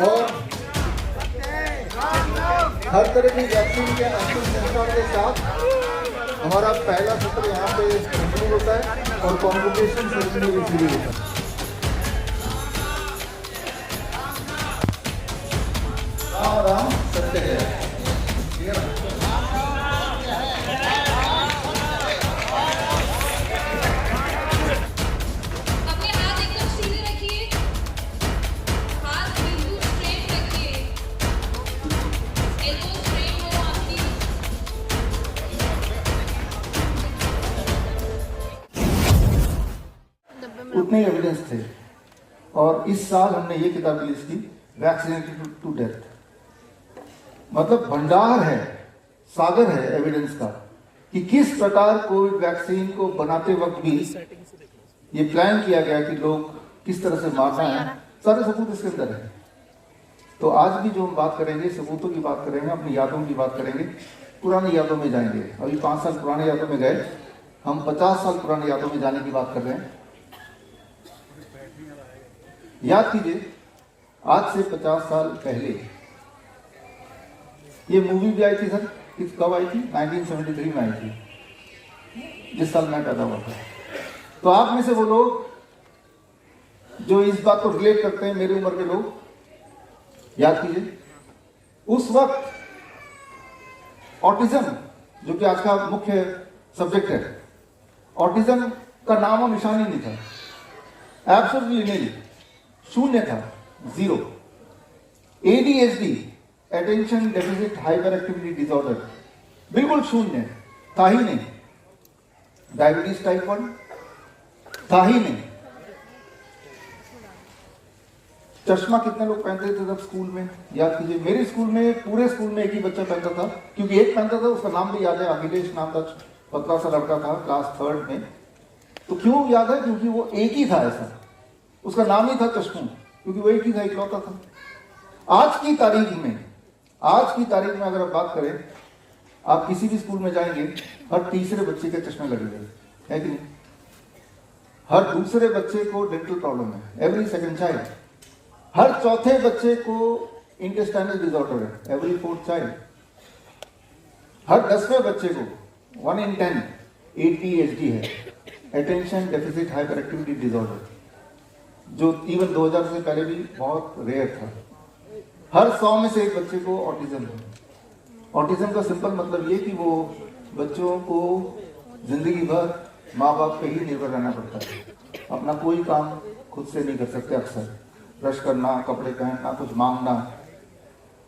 और हर तरह की वैक्सीन के अंतिम संस्कार के साथ हमारा पहला सत्र यहाँ पे शुरू होता है और कॉन्वोकेशन सेरेमनी भी शुरू होता है। राम सत्य है। उतने एविडेंस थे और इस साल हमने ये किताब रिलीज की वैक्सीनेटेड टू डेथ। मतलब भंडार है, सागर है एविडेंस का कि किस प्रकार कोविड वैक्सीन को बनाते वक्त भी ये प्लान किया गया कि लोग किस तरह से मारना है, सारे सबूत इसके अंदर है। तो आज भी जो हम बात करेंगे सबूतों की बात करेंगे, अपनी यादों की बात करेंगे, पुरानी यादों में जाएंगे। अभी 5 साल पुराने यादों में गए, हम 50 साल पुरानी यादों में जाने की बात कर रहे हैं। याद कीजिए, आज से 50 साल पहले ये मूवी भी आई थी सर, कब आई थी? 1973 में आई थी, जिस साल मैं पैदा हुआ था। तो आप में से वो लोग जो इस बात को रिलेट करते हैं, मेरी उम्र के लोग, याद कीजिए उस वक्त ऑटिज्म, जो कि आज का मुख्य सब्जेक्ट है, ऑटिज्म का नाम और निशान ही नहीं था, एब्सोल्युटली नहीं, शून्य था, 0। ADHD, attention deficit hyper activity disorder, बिल्कुल शून्य था ही नहीं। डायबिटीज टाइप 1 था ही नहीं। चश्मा कितने लोग पहनते थे तब स्कूल में? याद कीजिए, मेरे स्कूल में, पूरे स्कूल में एक ही बच्चा पहनता था, क्योंकि एक पहनता था, उसका नाम भी याद है, अखिलेश नाम था, पतला सा लड़का था, क्लास 3rd में। तो क्यों याद है? क्योंकि वो एक ही था, ऐसा उसका नाम ही था चश्मू, क्योंकि वो एक ही था, इकलौता था। आज की तारीख में अगर आप बात करें, आप किसी भी स्कूल में जाएंगे, हर तीसरे बच्चे के चश्मे लगे हुए है कि नहीं? हर दूसरे बच्चे को डेंटल प्रॉब्लम है, एवरी सेकंड चाइल्ड। हर चौथे बच्चे को इंटेस्टाइनल डिसऑर्डर है, एवरी 4th चाइल्ड। हर 10वें बच्चे को 1 in 10 ADHD है, attention deficit hyper activity disorder, जो इवन 2000 से पहले भी बहुत रेयर था। हर 100 में से एक बच्चे को ऑटिज्म है। ऑटिज्म का सिंपल मतलब ये कि वो बच्चों को जिंदगी भर माँ बाप पे ही निर्भर रहना पड़ता है, अपना कोई काम खुद से नहीं कर सकते। अक्सर ब्रश करना, कपड़े पहनना, कुछ मांगना,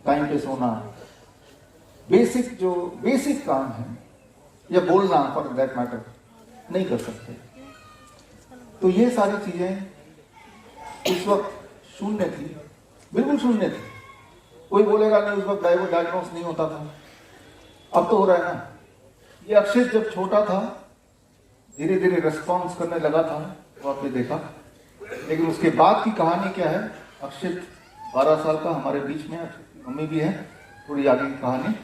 टाइम पे सोना, बेसिक काम है, या बोलना फॉर दैट मैटर, नहीं कर सकते। तो ये सारी चीजें उस वक्त शून्य थी, बिल्कुल शून्य थी। कोई बोलेगा नहीं, उस वक्त डायग्नोस नहीं होता था, अब तो हो रहा है ना। ये अक्षित जब छोटा था, धीरे धीरे रिस्पॉन्स करने लगा था, तो आपने देखा। लेकिन उसके बाद की कहानी क्या है? अक्षित 12 साल का हमारे बीच में, मम्मी भी है, थोड़ी आगे की कहानी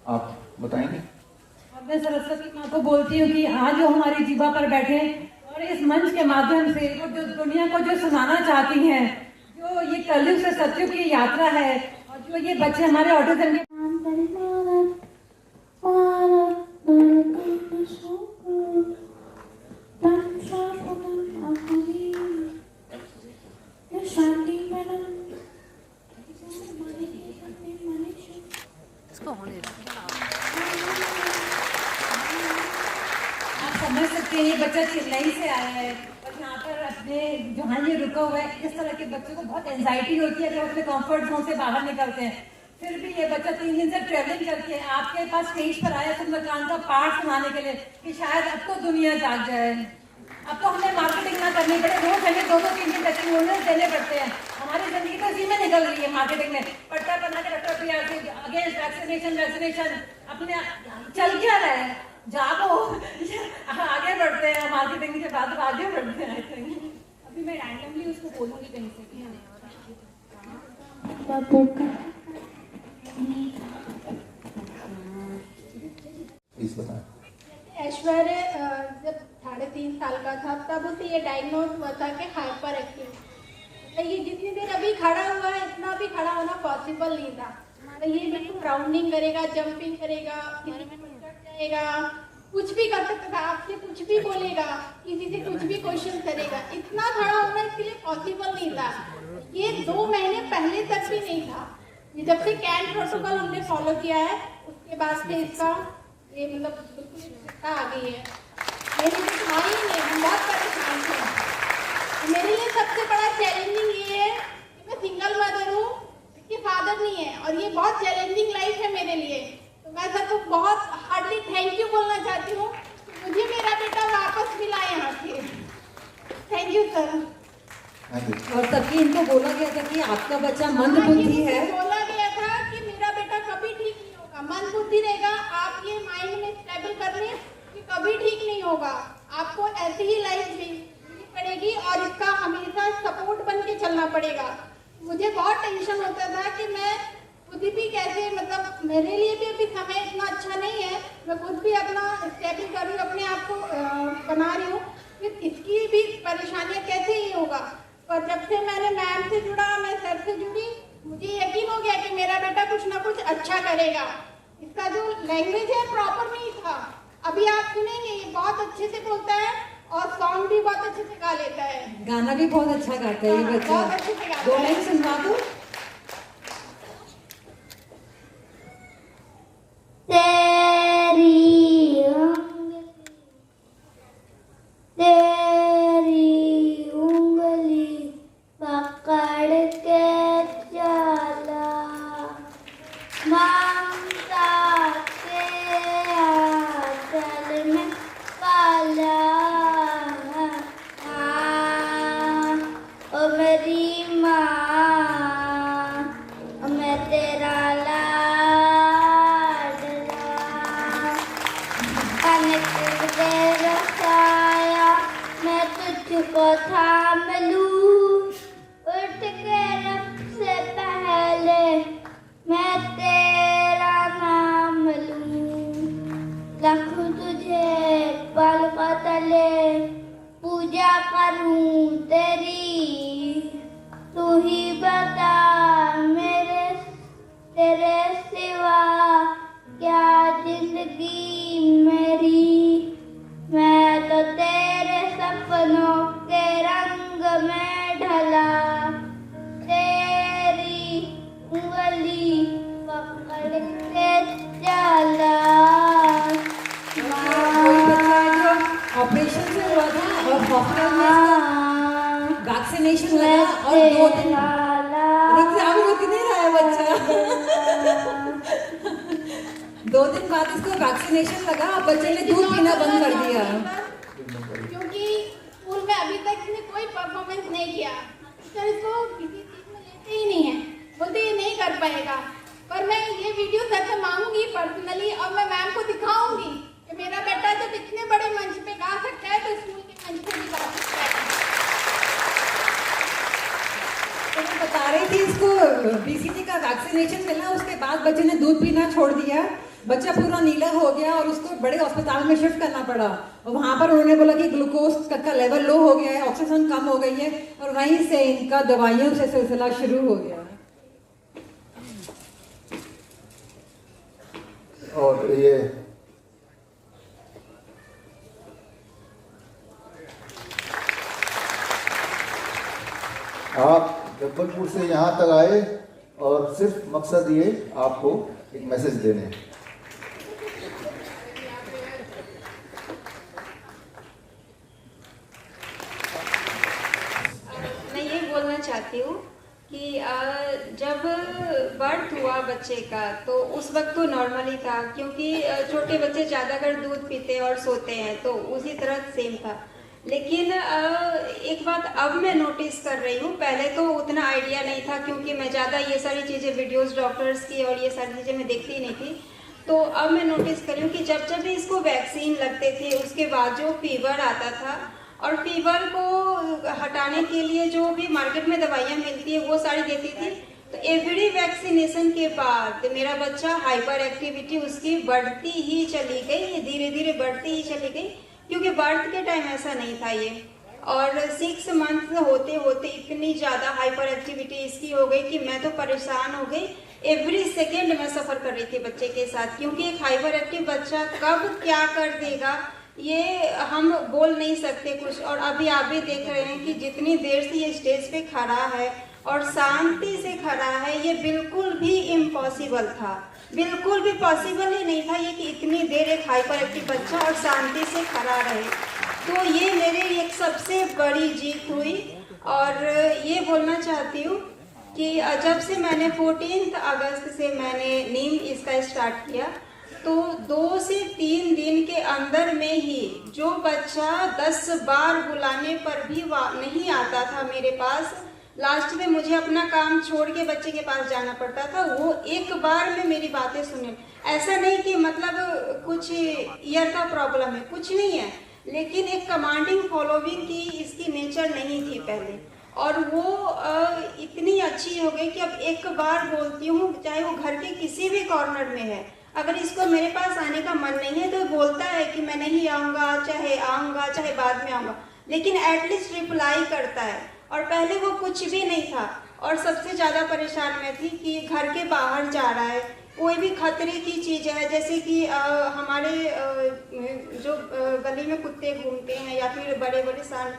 आप बताएंगे। मैं सरस्वती माँ को बोलती हूँ कि आज जो हमारी जीवा पर बैठे और इस मंच के माध्यम से वो जो दुनिया को जो सुनाना चाहती हैं, जो ये कलयुग से सत्युग की यात्रा है, और जो ये बच्चे हमारे ऑटिज्म के समझ सकते हैं, ये बच्चा चेन्नई से आया है और यहाँ पर अपने जहाँ ये रुका हुआ है, इस तरह के बच्चों को बहुत एंजाइटी होती है जब अपने कंफर्ट जोन से बाहर निकलते हैं। फिर भी ये बच्चा 3 दिन से ट्रेवलिंग करके आपके पास स्टेज पर आया सुंदरकांड का पाठ सुनाने के लिए कि शायद अब तो दुनिया जाग जाए, अब तो हमें मार्केटिंग ना करनी पड़े, रोज हमें 2-3 दिन टेस्टिमोनियल्स देने पड़ते हैं। हमारी जिंदगी तो इसी में निकल रही है, मार्केटिंग में पट्टा बना के डॉक्टर अगेंस्ट वैक्सीनेशन अपने चल क्या रहा है, जागो आगे बढ़ते हैं, मार्केटिंग के बाद आगे बढ़ते हैं। अभी मैं रैंडमली उसको बोलूंगी कहीं से कि ऐश्वर्य जब 3.5 साल का था तब उसे ये डायग्नोज हुआ था कि हाइपर एक्टिव, ये जितनी देर अभी खड़ा हुआ है इतना भी खड़ा होना पॉसिबल नहीं था। ये बिल्कुल राउंडिंग करेगा, जंपिंग करेगा, किसी पे कट जाएगा, कुछ भी कर सकता था, आपसे कुछ भी बोलेगा, किसी से कुछ भी क्वेश्चन करेगा। इतना खड़ा होना इसके लिए पॉसिबल नहीं था। ये 2 महीने पहले तक भी नहीं था। ये जब से कैन प्रोटोकॉल हमने फॉलो किया है उसके बाद से इसका ये मतलब बिल्कुल शिक्षा आ गई है। मेरी कुछ था ही नहीं, हम बहुत परेशान थे। मेरे लिए सबसे बड़ा चैलेंजिंग ये है कि मैं सिंगल मदर हूँ, इसके फादर नहीं है, और ये बहुत चैलेंजिंग लाइफ है मेरे लिए। तो मैं सबको बहुत हार्डली थैंक यू बोलना चाहती हूँ कि मुझे मेरा बेटा वापस मिला यहाँ से। Thank you sir. और तभी इनको बोला गया था कि आपका बच्चा मंदबुद्धि है। बोला गया था कि मेरा बेटा कभी ठीक नहीं होगा, मंदबुद्धि रहेगा। आप ये माइंड में स्टेबल कर लें कि कभी ठीक नहीं होगा, आपको ऐसी ही लाइफ जीनी पड़ेगी और इसका हमेशा सपोर्ट बन के चलना पड़ेगा। मुझे बहुत टेंशन होता था कि मैं खुद भी कैसे, मतलब मेरे लिए भी अभी समय इतना अच्छा नहीं है, मैं खुद भी अपना स्टेबल कर रही हूँ, अपने आप को बना रही हूँ, फिर इसकी भी परेशानियाँ कैसे ही होगा। पर जब से मैंने मैम से जुड़ा, मैं सर से जुड़ी, मुझे यकीन हो गया कि मेरा बेटा कुछ ना कुछ अच्छा करेगा। इसका जो लैंग्वेज है प्रॉपर नहीं था, अभी आप सुनेंगे ये बहुत अच्छे से बोलता है और सॉन्ग भी बहुत अच्छे से गा लेता है, गाना भी बहुत अच्छा गाता है ये बच्चा। बहुत अच्छे से गाता 2 है। लाइन सुनवा दो। तेरी उंगली पकड़ के चला, ममता के आंचल में पाला। ओ मेरी माँ, मैं तेरा तुझको थाम लूं, उठ के रब से पहले मैं तेरा नाम लूं। रखूं तुझे पलकों तले, पूजा करूं तेरी, तू ही बता मेरे तेरे सिवा क्या जिंदगी मेरी। मैं तो तेरे सपनों के रंग में ढला, तेरी उंगली पकड़ के चला। ऑपरेशन से हुआ था और हॉस्पिटल में वैक्सीनेशन लगा और 2 दिन रुक नहीं रहा है बच्चा। 2 दिन बाद इसको वैक्सीनेशन लगा, बच्चे ने दूध पीना बंद कर दिया क्योंकि स्कूल में अभी तक इसने कोई परफॉर्मेंस नहीं किया। टीचर इसको किसी चीज में लेते ही नहीं है, बोलते ये नहीं कर पाएगा। पर मैं ये वीडियो सर से मांगूंगी पर्सनली और मैं मैम को दिखाऊंगी कि मेरा बेटा जब इतने बड़े मंच पे गा सकता है तो स्कूल के मंच पे भी गा सकता है। तो मैं बता रही थी इसको बीसीजी का वैक्सीनेशन मिला, उसके बाद बच्चे ने दूध पीना छोड़ दिया, बच्चा पूरा नीला हो गया और उसको बड़े अस्पताल में शिफ्ट करना पड़ा। और वहां पर उन्होंने बोला कि ग्लूकोज का लेवल लो हो गया है, ऑक्सीजन कम हो गई है, और वहीं से इनका दवाइयों से सिलसिला शुरू हो गया। और ये आप जबलपुर से यहाँ तक आए और सिर्फ मकसद ये आपको एक मैसेज देने हैं। मैं ये बोलना चाहती हूँ कि जब बर्थ हुआ बच्चे का तो उस वक्त तो नॉर्मल ही था, क्योंकि छोटे बच्चे ज़्यादा अगर दूध पीते हैं और सोते हैं तो उसी तरह सेम था। लेकिन एक बात अब मैं नोटिस कर रही हूँ, पहले तो उतना आइडिया नहीं था क्योंकि मैं ज़्यादा ये सारी चीज़ें वीडियोस डॉक्टर्स की और ये सारी चीज़ें मैं देखती ही नहीं थी। तो अब मैं नोटिस कर रही हूँ कि जब जब भी इसको वैक्सीन लगते थे उसके बाद जो फीवर आता था, और फीवर को हटाने के लिए जो भी मार्केट में दवाइयाँ मिलती है वो सारी देती थी। तो एवरी वैक्सीनेशन के बाद मेरा बच्चा हाइपर एक्टिविटी उसकी बढ़ती ही चली गई, धीरे धीरे बढ़ती ही चली गई, क्योंकि बर्थ के टाइम ऐसा नहीं था ये। और 6 मंथ होते होते इतनी ज़्यादा हाइपर एक्टिविटी इसकी हो गई कि मैं तो परेशान हो गई। एवरी सेकेंड मैं सफ़र कर रही थी बच्चे के साथ, क्योंकि एक हाइपर एक्टिव बच्चा कब क्या कर देगा ये हम बोल नहीं सकते कुछ। और अभी आप भी देख रहे हैं कि जितनी देर से ये स्टेज पे खड़ा है और शांति से खड़ा है, ये बिल्कुल भी इम्पॉसिबल था, बिल्कुल भी पॉसिबल ही नहीं था ये कि इतनी देर एक हाइपर एक्टिव बच्चा और शांति से खड़ा रहे। तो ये मेरे लिए एक सबसे बड़ी जीत हुई। और ये बोलना चाहती हूँ कि जब से मैंने 14 अगस्त से मैंने नीम इसका स्टार्ट किया, तो 2 से 3 दिन के अंदर में ही जो बच्चा 10 बार बुलाने पर भी नहीं आता था मेरे पास, लास्ट में मुझे अपना काम छोड़ के बच्चे के पास जाना पड़ता था, वो एक बार में मेरी बातें सुने। ऐसा नहीं कि मतलब कुछ ईयर का प्रॉब्लम है, कुछ नहीं है, लेकिन एक कमांडिंग फॉलोइंग की इसकी नेचर नहीं थी पहले, और वो इतनी अच्छी हो गई कि अब एक बार बोलती हूँ, चाहे वो घर के किसी भी कॉर्नर में है, अगर इसको मेरे पास आने का मन नहीं है तो बोलता है कि मैं नहीं आऊँगा, चाहे बाद में आऊँगा, लेकिन एटलीस्ट रिप्लाई करता है। और पहले वो कुछ भी नहीं था, और सबसे ज़्यादा परेशान मैं थी कि घर के बाहर जा रहा है, कोई भी खतरे की चीज़ है, जैसे कि हमारे जो गली में कुत्ते घूमते हैं या फिर बड़े बड़े सांड,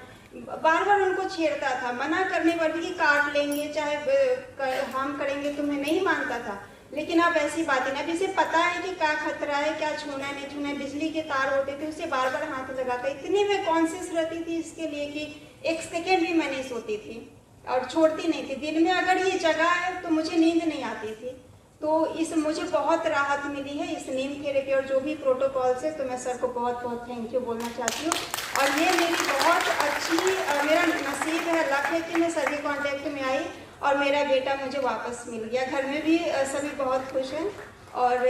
बार बार उनको छेड़ता था, मना करने पर भी कि काट लेंगे, चाहे हम करेंगे, तुम्हें नहीं मानता था। लेकिन अब ऐसी बातें नहीं, अब इसे पता है कि क्या खतरा है, क्या छूना है नहीं छूना है। बिजली के तार होते थे, उसे बार बार हाथ लगाता, इतनी मैं कॉन्शियस रहती थी इसके लिए कि एक सेकेंड भी मैं नहीं सोती थी और छोड़ती नहीं थी। दिन में अगर ये जगह है तो मुझे नींद नहीं आती थी। तो मुझे बहुत राहत मिली है इस नीम थेरेपी और जो भी प्रोटोकॉल से, तो मैं सर को बहुत बहुत थैंक यू बोलना चाहती हूँ। और ये मेरी बहुत अच्छी मेरा नसीब है, लक है कि मैं सर के कॉन्टेक्ट में आई और मेरा बेटा मुझे वापस मिल गया। घर में भी सभी बहुत खुश हैं। और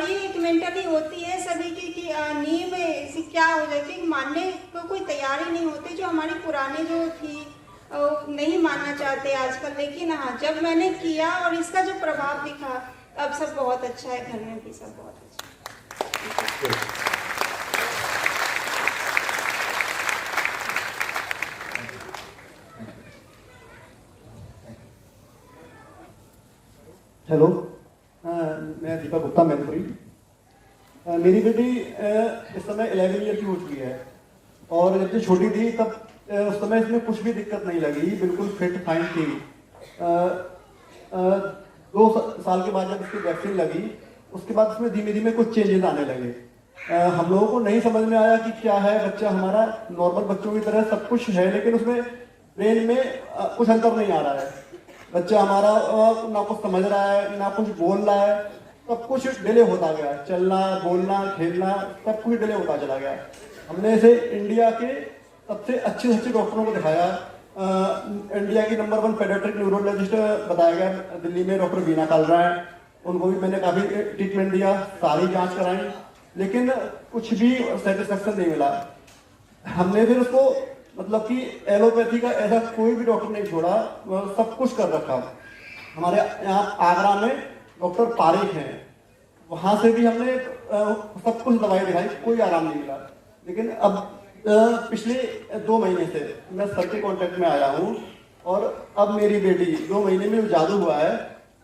ये एक मेंटली होती है सभी की कि नीम से क्या हो जाए कि मानने को कोई तैयार ही नहीं होते, जो हमारी पुरानी जो थी नहीं मानना चाहते आजकल। लेकिन हाँ, जब मैंने किया और इसका जो प्रभाव दिखा, अब सब बहुत अच्छा है, घर में भी सब बहुत अच्छा है। हेलो, मैं दीपक गुप्ता मैनपुरी। मेरी बेटी इस समय 11 ईयर की हो चुकी है और जब ये छोटी थी तब उस समय इसमें कुछ भी दिक्कत नहीं लगी, बिल्कुल फिट फाइन थी। 2 साल के बाद जब इसकी वैक्सीन लगी, उसके बाद इसमें धीमे धीमे कुछ चेंजेस आने लगे। हम लोगों को नहीं समझ में आया कि क्या है। बच्चा हमारा नॉर्मल बच्चों की तरह सब कुछ है, लेकिन उसमें ब्रेन में कुछ अंतर नहीं आ रहा है। बच्चा हमारा ना कुछ समझ रहा है, ना कुछ बोल रहा है, सब कुछ डिले होता गया। चलना, बोलना, खेलना, सब कुछ डिले होता चला गया। हमने इसे इंडिया के सबसे अच्छे डॉक्टरों को दिखाया। इंडिया की नंबर 1 पेडियाट्रिक न्यूरोलॉजिस्ट बताया गया दिल्ली में, डॉक्टर बीना कालरा है। उनको भी मैंने काफ़ी ट्रीटमेंट दिया, सारी जांच कराई, लेकिन कुछ भी सेटिस्फेक्शन नहीं मिला। हमने फिर उसको मतलब कि एलोपैथी का ऐसा कोई भी डॉक्टर नहीं छोड़ा, सब कुछ कर रखा। हमारे यहाँ आगरा में डॉक्टर पारिक हैं, वहाँ से भी हमने सब कुछ दवाई दिखाई, कोई आराम नहीं मिला। लेकिन अब पिछले 2 महीने से मैं सर के कांटेक्ट में आया हूँ और अब मेरी बेटी 2 महीने में जादू हुआ है,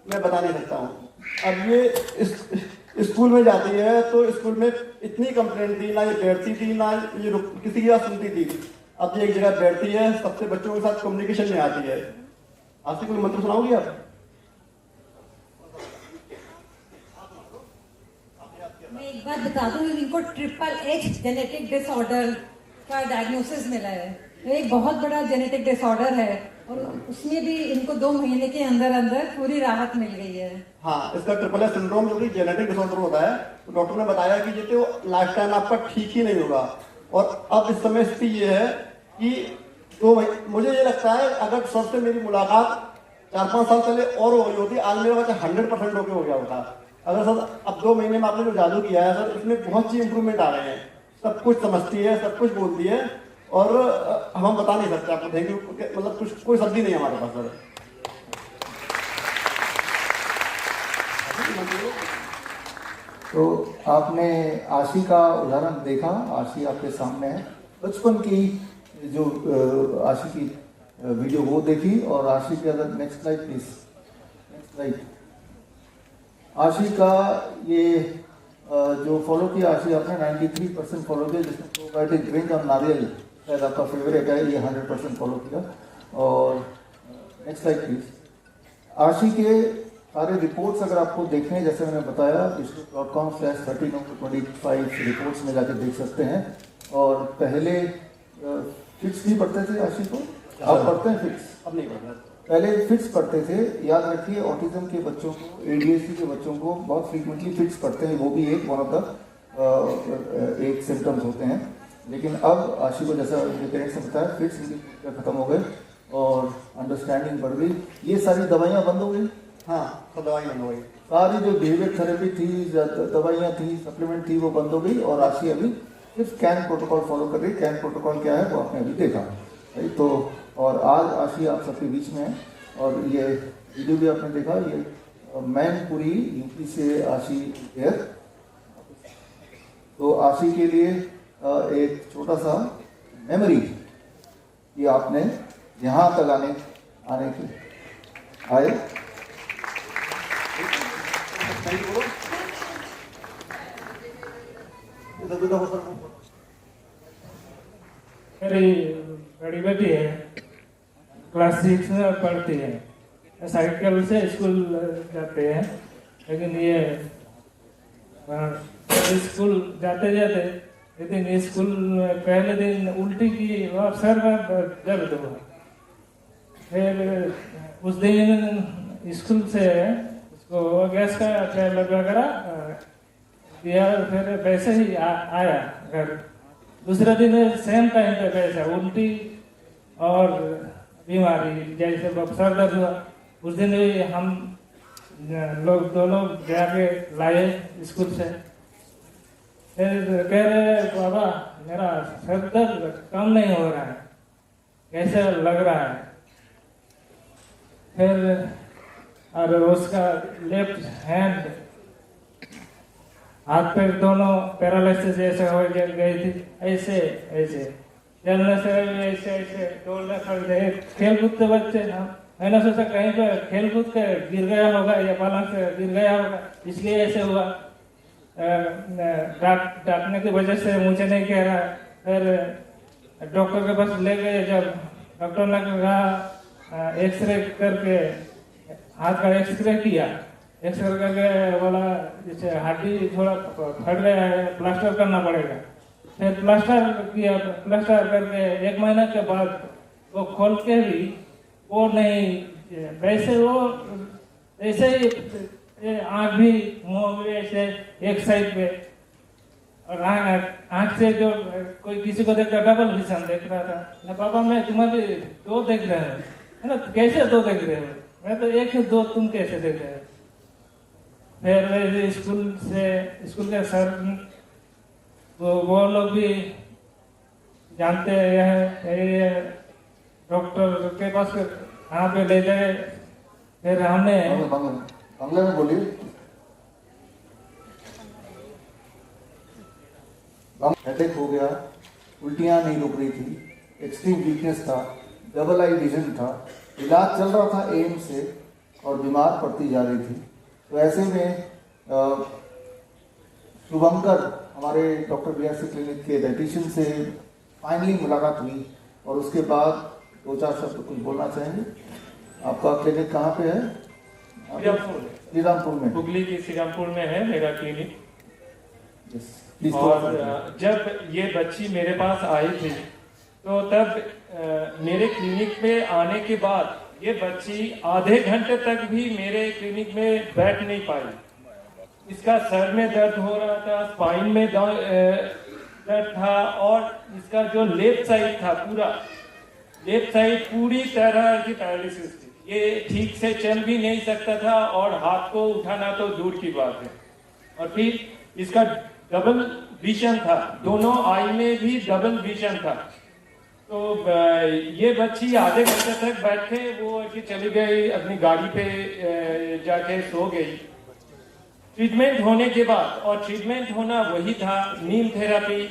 मैं बता नहीं सकता हूँ। अब ये स्कूल में जाती है तो स्कूल में इतनी कंप्लेंट थी, ना ये बैठती थी, ना ये किसी की बात सुनती थी। अब ये एक जगह बैठती है, सबसे बच्चों के साथ कम्युनिकेशन में आती है। आपसे कोई मंत्र सुनाओगी आप? मैं एक बात बता दूं, इनको HHH जेनेटिक डिसऑर्डर का डायग्नोसिस मिला है। ये एक बहुत बड़ा जेनेटिक डिसऑर्डर है और उसमें भी इनको 2 महीने के अंदर अंदर पूरी राहत मिल गई है। हाँ, इसका HHH सिंड्रोम जो कि जेनेटिक डिसऑर्डर होता है, तो डॉक्टर ने बताया कि ये तो लाइफ टाइम आपका ठीक ही नहीं होगा। और अब इस समय स्थिति ये है कि मुझे ये लगता है अगर सर से मेरी मुलाकात 4-5 साल पहले और हो गई होती, आज मेरा बच्चा 100% ओके हो गया होता। अगर सर अब 2 महीने में आपने जो जादू किया है सर, इसमें बहुत सी इंप्रूवमेंट आ रहे हैं। सब कुछ समझती है, सब कुछ बोलती है और हम बता नहीं सकते आपको। थैंक यू, मतलब कुछ कोई शब्द ही नहीं हमारे पास सर। तो आपने आशी का उदाहरण देखा, आशी आपके सामने है। बचपन की जो आशी की वीडियो वो देखी, और आशी की अगर next slide please, next slide. आशी का ये जो फॉलो किया आशी आपने 93% फॉलो किया, जिसमें प्रोबायोटिक ड्रिंक और नारियल शायद आपका फेवरेट है, ये 100% फॉलो किया। और नेक्स्ट स्लाइड प्लीज। आशी के सारे रिपोर्ट्स अगर आपको देखने हैं, जैसे मैंने बताया, district.com/13/25 रिपोर्ट्स में जाकर देख सकते हैं। और पहले फिट्स भी पढ़ते थे आशी को, आप पढ़ते हैं फिट्स? अब नहीं पढ़ना। पहले फिट्स पढ़ते थे, याद रखिए ऑटिज्म के बच्चों को, ADHD के बच्चों को बहुत फ्रीक्वेंटली फिट्स पढ़ते हैं, वो भी एक वन ऑफ द एक सिम्टम्स होते हैं। लेकिन अब आशी को जैसा उनके पेरेंट्स ने बताया, फिट्स इनके खत्म हो गए और अंडरस्टैंडिंग बढ़ गई। ये सारी दवाइयाँ बंद हो गई, हाँ, सब दवाई बंद हो गई। सारी जो बिहेवियर थेरेपी थी, दवाइयाँ थी, सप्लीमेंट थी, वो बंद हो गई। और आशी अभी सिर्फ कैन प्रोटोकॉल फॉलो कर रही। कैन प्रोटोकॉल क्या है वो आपने अभी देखा, राइट? तो और आज आशी आप सबके बीच में है, और ये वीडियो भी आपने देखा, ये मैनपुरी यूपी से आशी है। तो आशी के लिए एक छोटा सा मेमोरी कि आपने यहाँ तक आने की आए। मेरी बड़ी बेटी है, क्लास 6 में पढ़ती है, साइकिल से स्कूल जाते हैं। लेकिन ये स्कूल जाते जाते एक दिन स्कूल में पहले दिन उल्टी की और सर में दर्द हुआ। फिर उस दिन स्कूल से उसको गैस का तेल वगैरह दिया, फिर वैसे ही आया घर। दूसरे दिन सेम टाइम पे वैसा उल्टी और बीमारी, जैसे सर दर्द हुआ। उस दिन भी हम लोग दोनों जाके लाए स्कूल से। फिर कह रहे बाबा मेरा सर दर्द कम नहीं हो रहा है, कैसे लग रहा है। फिर और उसका लेफ्ट हैंड, हाथ पैर दोनों पैरालिसिस जैसे हो गई थी, ऐसे ऐसे चलने से ऐसे ऐसे, दौड़ने से। खेल कूदते बच्चे, मैंने सोचा कहीं पे खेल कूद के गिर गया होगा या पालन से गिर गया होगा, इसलिए ऐसे हुआ। डांटने की वजह से मुझे नहीं कह रहा। फिर डॉक्टर के पास ले गए, जब डॉक्टर ने कहा एक्सरे करके, हाथ का एक्सरे किया, एक्सरे करके बोला जैसे हड्डी थोड़ा फट गया है, प्लास्टर करना पड़ेगा। फिर प्लास्टर किया, प्लास्टर करके 1 महीने के बाद वो खोल के भी वो नहीं, वैसे वो ऐसे ही आँख भी मुँह भी ऐसे एक साइड पे, और आँख से जो कोई किसी को देखता डबल विजन देख रहा था ना। पापा मैं तुम्हें भी 2 देख रहे हो, है ना? कैसे 2 देख रहे हो? मैं तो 1 ही 2, तुम कैसे देख रहे हो? फिर स्कूल के सर वो लोग भी जानते हैं, डॉक्टर के पास कहाँ पे ले गए। फिर हमने बांग्ला में बोलिए। हेडेक हो गया, उल्टियाँ नहीं रुक रही थी, एक्सट्रीम वीकनेस था, डबल आई विजन था, इलाज चल रहा था एम्स से और बीमार पड़ती जा रही थी। तो ऐसे में शुभंकर हमारे डॉक्टर BRC क्लिनिक के डाइटिशियन से फाइनली मुलाकात हुई, और उसके बाद 2-4 शब्द कुछ बोलना चाहेंगे। आपका क्लिनिक कहाँ पे है? श्रीरामपुर में, हुगली की श्रीरामपुर में है मेरा क्लिनिक। Please और जब ये बच्ची मेरे पास आई थी, तो तब मेरे क्लिनिक में आने के बाद ये बच्ची आधे घंटे तक भी मेरे क्लिनिक में बैठ नहीं पाई। इसका सर में दर्द हो रहा था, स्पाइन में दर्द था, और इसका जो लेफ्ट साइड था, पूरा लेफ्ट साइड पूरी तरह की पैरालिसिस थी। ये ठीक से चल भी नहीं सकता था, और हाथ को उठाना तो दूर की बात है। और फिर इसका डबल विजन था, दोनों आई में भी डबल विजन था। तो ये बच्ची आधे घंटे तक बैठ के वो चली गई, अपनी गाड़ी पे जाके सो गई। ट्रीटमेंट होने के बाद, और ट्रीटमेंट होना वही था, नीम therapy,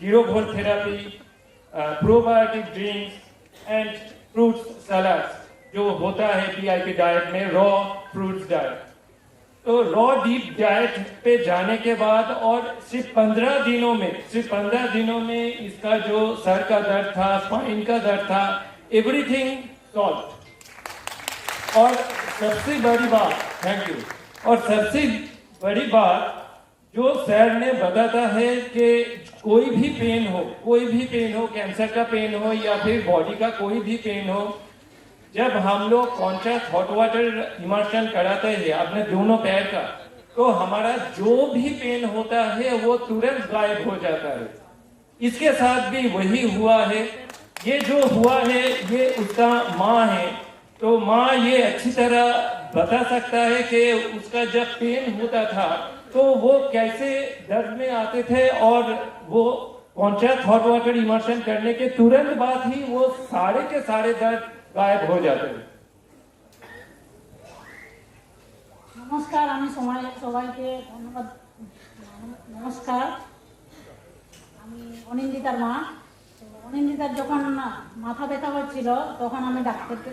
zero volt therapy, probiotic drinks and fruits salads जो होता है पीआईपी डाइट में, रॉ फ्रूट्स डाइट। तो रॉ डीप डाइट पे जाने के बाद और सिर्फ 15 दिनों में इसका जो सर का दर्द था, स्पाइन का दर्द था, एवरीथिंग सॉल्व। और सबसे बड़ी बात, थैंक यू, और सबसे बड़ी बात जो सर ने बताता है कि कोई भी पेन हो, कैंसर का पेन हो या फिर बॉडी का कोई भी पेन हो, जब हम लोग कॉन्शियस हॉट वाटर इमर्शन कराते हैं अपने दोनों पैर का, तो हमारा जो भी पेन होता है वो तुरंत गायब हो जाता है। इसके साथ भी वही हुआ है। ये जो हुआ है ये उसका माँ है, तो माँ ये अच्छी तरह बता सकता है कि उसका जब पेन होता था तो वो कैसे दर्द में आते थे, और वो कॉन्शियस हॉट वाटर इमर्शन करने के तुरंत बाद ही वो सारे के सारे दर्द गायब हो जाते हैं। नमस्कार, আমি সবাইকে ধন্যবাদ। নমস্কার, আমি অনিন্দিতার মা। অনিন্দিতার যখন মাথা ব্যথা হচ্ছিল তখন আমি ডাক্তারকে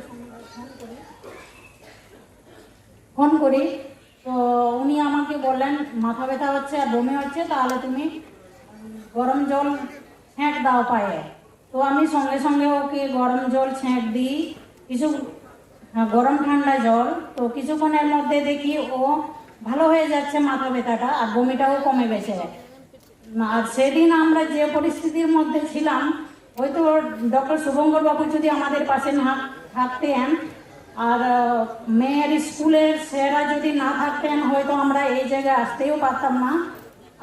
ফোন করি। তো উনি আমাকে বললেন মাথা ব্যথা হচ্ছে আর বমি হচ্ছে, তাহলে তুমি গরম জল ছ্যাঁক দাও পায়ে। তো আমি সঙ্গে সঙ্গে ওকে গরম জল ছ্যাঁক দিই, কিছু গরম ঠান্ডা জল। তো কিছুক্ষণের মধ্যে দেখি ও ভালো হয়ে যাচ্ছে মাথা ব্যথাটা, আর বমিটাও কমে গেছে। আর সেদিন আমরা যে পরিস্থিতির মধ্যে ছিলাম, হয়তো ডক্টর শুভঙ্কর বাবু যদি আমাদের পাশে না থাকতেন আর মেয়ের স্কুলের স্যাররা যদি না থাকতেন, হয়তো আমরা এই জায়গায় আসতেও পারতাম না,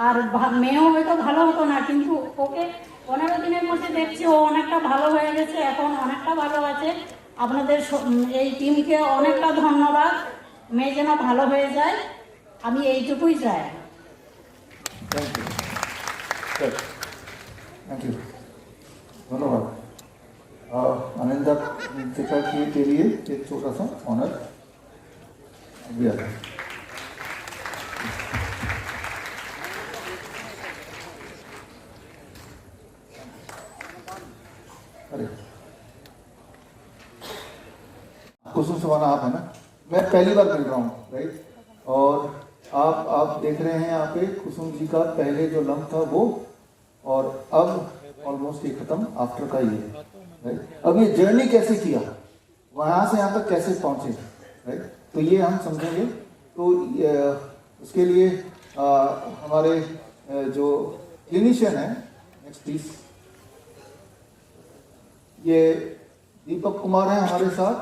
আর মেয়েও হয়তো ভালো হতো না। কিন্তু ওকে 15 দিনের মধ্যে দেখছি ও অনেকটা ভালো হয়ে গেছে, এখন অনেকটা ভালো আছে। আপনাদের এই টিমকে অনেকটা ধন্যবাদ। মেয়ে যেন ভালো হয়ে যায়, আমি এইটুকুই চাই। थैंक यू, धन्यवाद। अनिंदा के लिए एक छोटा सा ऑनर भी आता है। अरे कुसुम सवाना आप है ना, मैं पहली बार मिल रहा हूँ, राइट? और आप देख रहे हैं यहाँ पे कुसुम जी का पहले जो लम्ब था वो, और अब ऑलमोस्ट ये खत्म आफ्टर का ये, राइट? अब ये जर्नी कैसे किया, वहाँ से यहाँ तक कैसे पहुँचे, राइट? तो ये हम समझेंगे। तो उसके लिए हमारे जो क्लिनिशियन है, नेक्स्ट प्लीज, ये दीपक कुमार है हमारे साथ,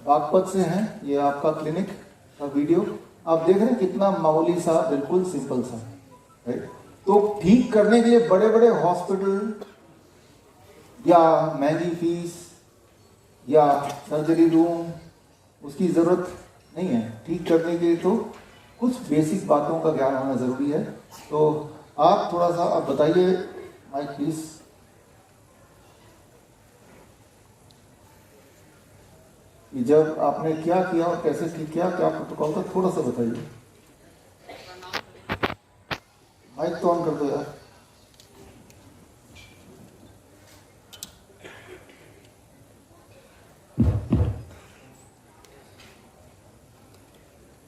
बागपत से हैं। ये आपका क्लिनिक का वीडियो आप देख रहे हैं, कितना मामूली सा, बिल्कुल सिंपल सा, राइट? तो ठीक करने के लिए बड़े बड़े हॉस्पिटल या महंगी फीस या सर्जरी रूम उसकी ज़रूरत नहीं है। ठीक करने के लिए तो कुछ बेसिक बातों का ज्ञान होना ज़रूरी है। तो आप थोड़ा सा आप बताइए, माइक प्लीज। जब आपने क्या किया और कैसे ठीक किया, क्या प्रोटोकॉल था, थोड़ा सा बताइए। माइक तो ऑन कर दो यार।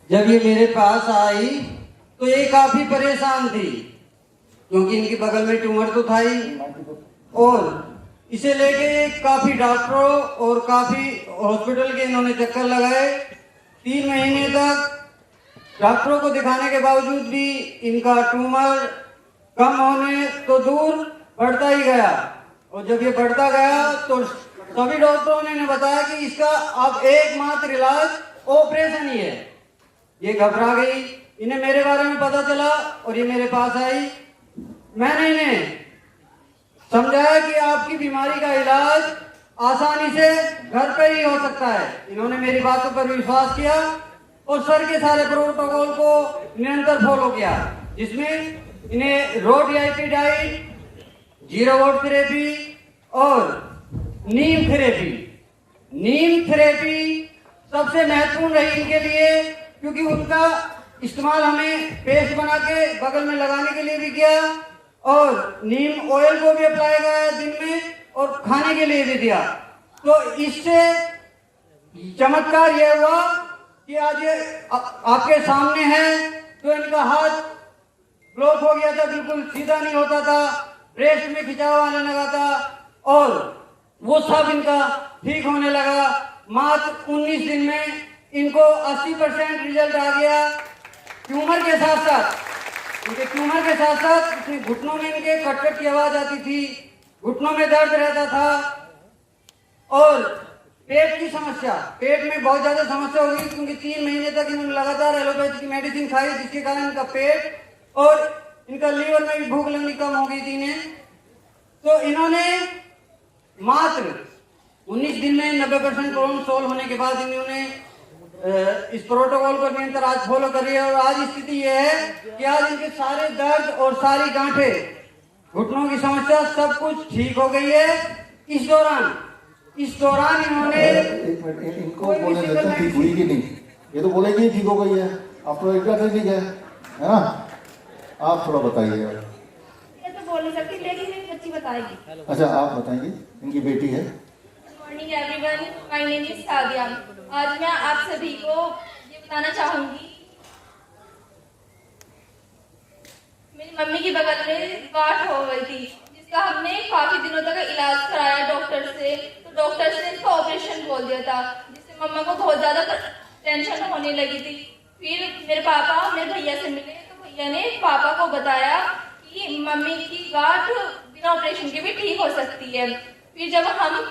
जब ये मेरे पास आई तो ये काफी परेशान थी, क्योंकि इनके बगल में ट्यूमर तो था ही, और इसे लेके काफी डॉक्टरों और काफी हॉस्पिटल के इन्होंने चक्कर लगाए। 3 महीने तक डॉक्टरों को दिखाने के बावजूद भी इनका ट्यूमर कम होने तो दूर बढ़ता ही गया, और जब ये बढ़ता गया तो सभी डॉक्टरों ने बताया कि इसका अब एकमात्र इलाज ऑपरेशन ही है। ये घबरा गई, इन्हें मेरे बारे में पता चला और ये मेरे पास आई। मैंने इन्हें समझाया कि आपकी बीमारी का इलाज आसानी से घर पे ही हो सकता है। इन्होंने मेरी बातों पर विश्वास किया और सर के सारे प्रोटोकॉल को निरंतर फॉलो किया, जिसमें इन्हें रो डीआईपी डाइट, 0 वोट थेरेपी और नीम थेरेपी सबसे महत्वपूर्ण रही इनके लिए, क्योंकि उनका इस्तेमाल हमें पेस्ट बना के बगल में लगाने के लिए भी किया और नीम ऑयल को भी अप्लाई कराया दिन में और खाने के लिए भी दिया। तो इससे चमत्कार यह हुआ कि आज ये आपके सामने है। तो इनका हाथ ब्लॉक हो गया था, बिल्कुल सीधा नहीं होता था, ब्रेस्ट में खिंचाव आने लगा था और वो सब इनका ठीक होने लगा। मात्र 19 दिन में इनको 80% रिजल्ट आ गया। ट्यूमर के साथ साथ इसमें घुटनों में इनके कटकट की आवाज आती थी, घुटनों में दर्द रहता था और पेट की समस्या, पेट में बहुत ज्यादा समस्या हो गई क्योंकि 3 महीने तक इन्होंने लगातार एलोपैथी की मेडिसिन खाई, जिसके कारण इनका पेट और इनका लीवर में भी भूख लगनी कम हो गई थी इन्हें। तो इन्होंने मात्र 19 दिन में 90% प्रॉब्लम सोल्व होने के बाद इन्होंने इस प्रोटोकॉल को निरंतर आज फॉलो कर रही है और आज स्थिति यह है कि आज इनके सारे दर्द और सारी गांठें, घुटनों की समस्या सब कुछ ठीक हो गई है। इस दौरान इन्होंने एक मिनट, इनको बोलने देते हैं ठीक हुई कि नहीं। ये तो बोलेगी ठीक हो गई है, आपको एक क्लिनिक है ना। आप थोड़ा बताइए। ये तो बोल नहीं सकती, लेकिन मेरी बच्ची बताएगी। अच्छा, आप बताएंगे, इनकी बेटी है। Morning everyone, my name is Sadia. आज मैं आप सभी को ये बताना चाहूंगी, मेरी मम्मी की बगल में गांठ हो गई थी, जिसका हमने काफी दिनों तक इलाज कराया डॉक्टर से। तो डॉक्टर ने इसका ऑपरेशन बोल दिया था, जिससे मम्मा को बहुत ज्यादा टेंशन होने लगी थी। फिर मेरे पापा मेरे भैया से मिले, तो भैया ने पापा को बताया कि मम्मी की गांठ बिना ऑपरेशन के भी ठीक हो सकती है। फिर जब हम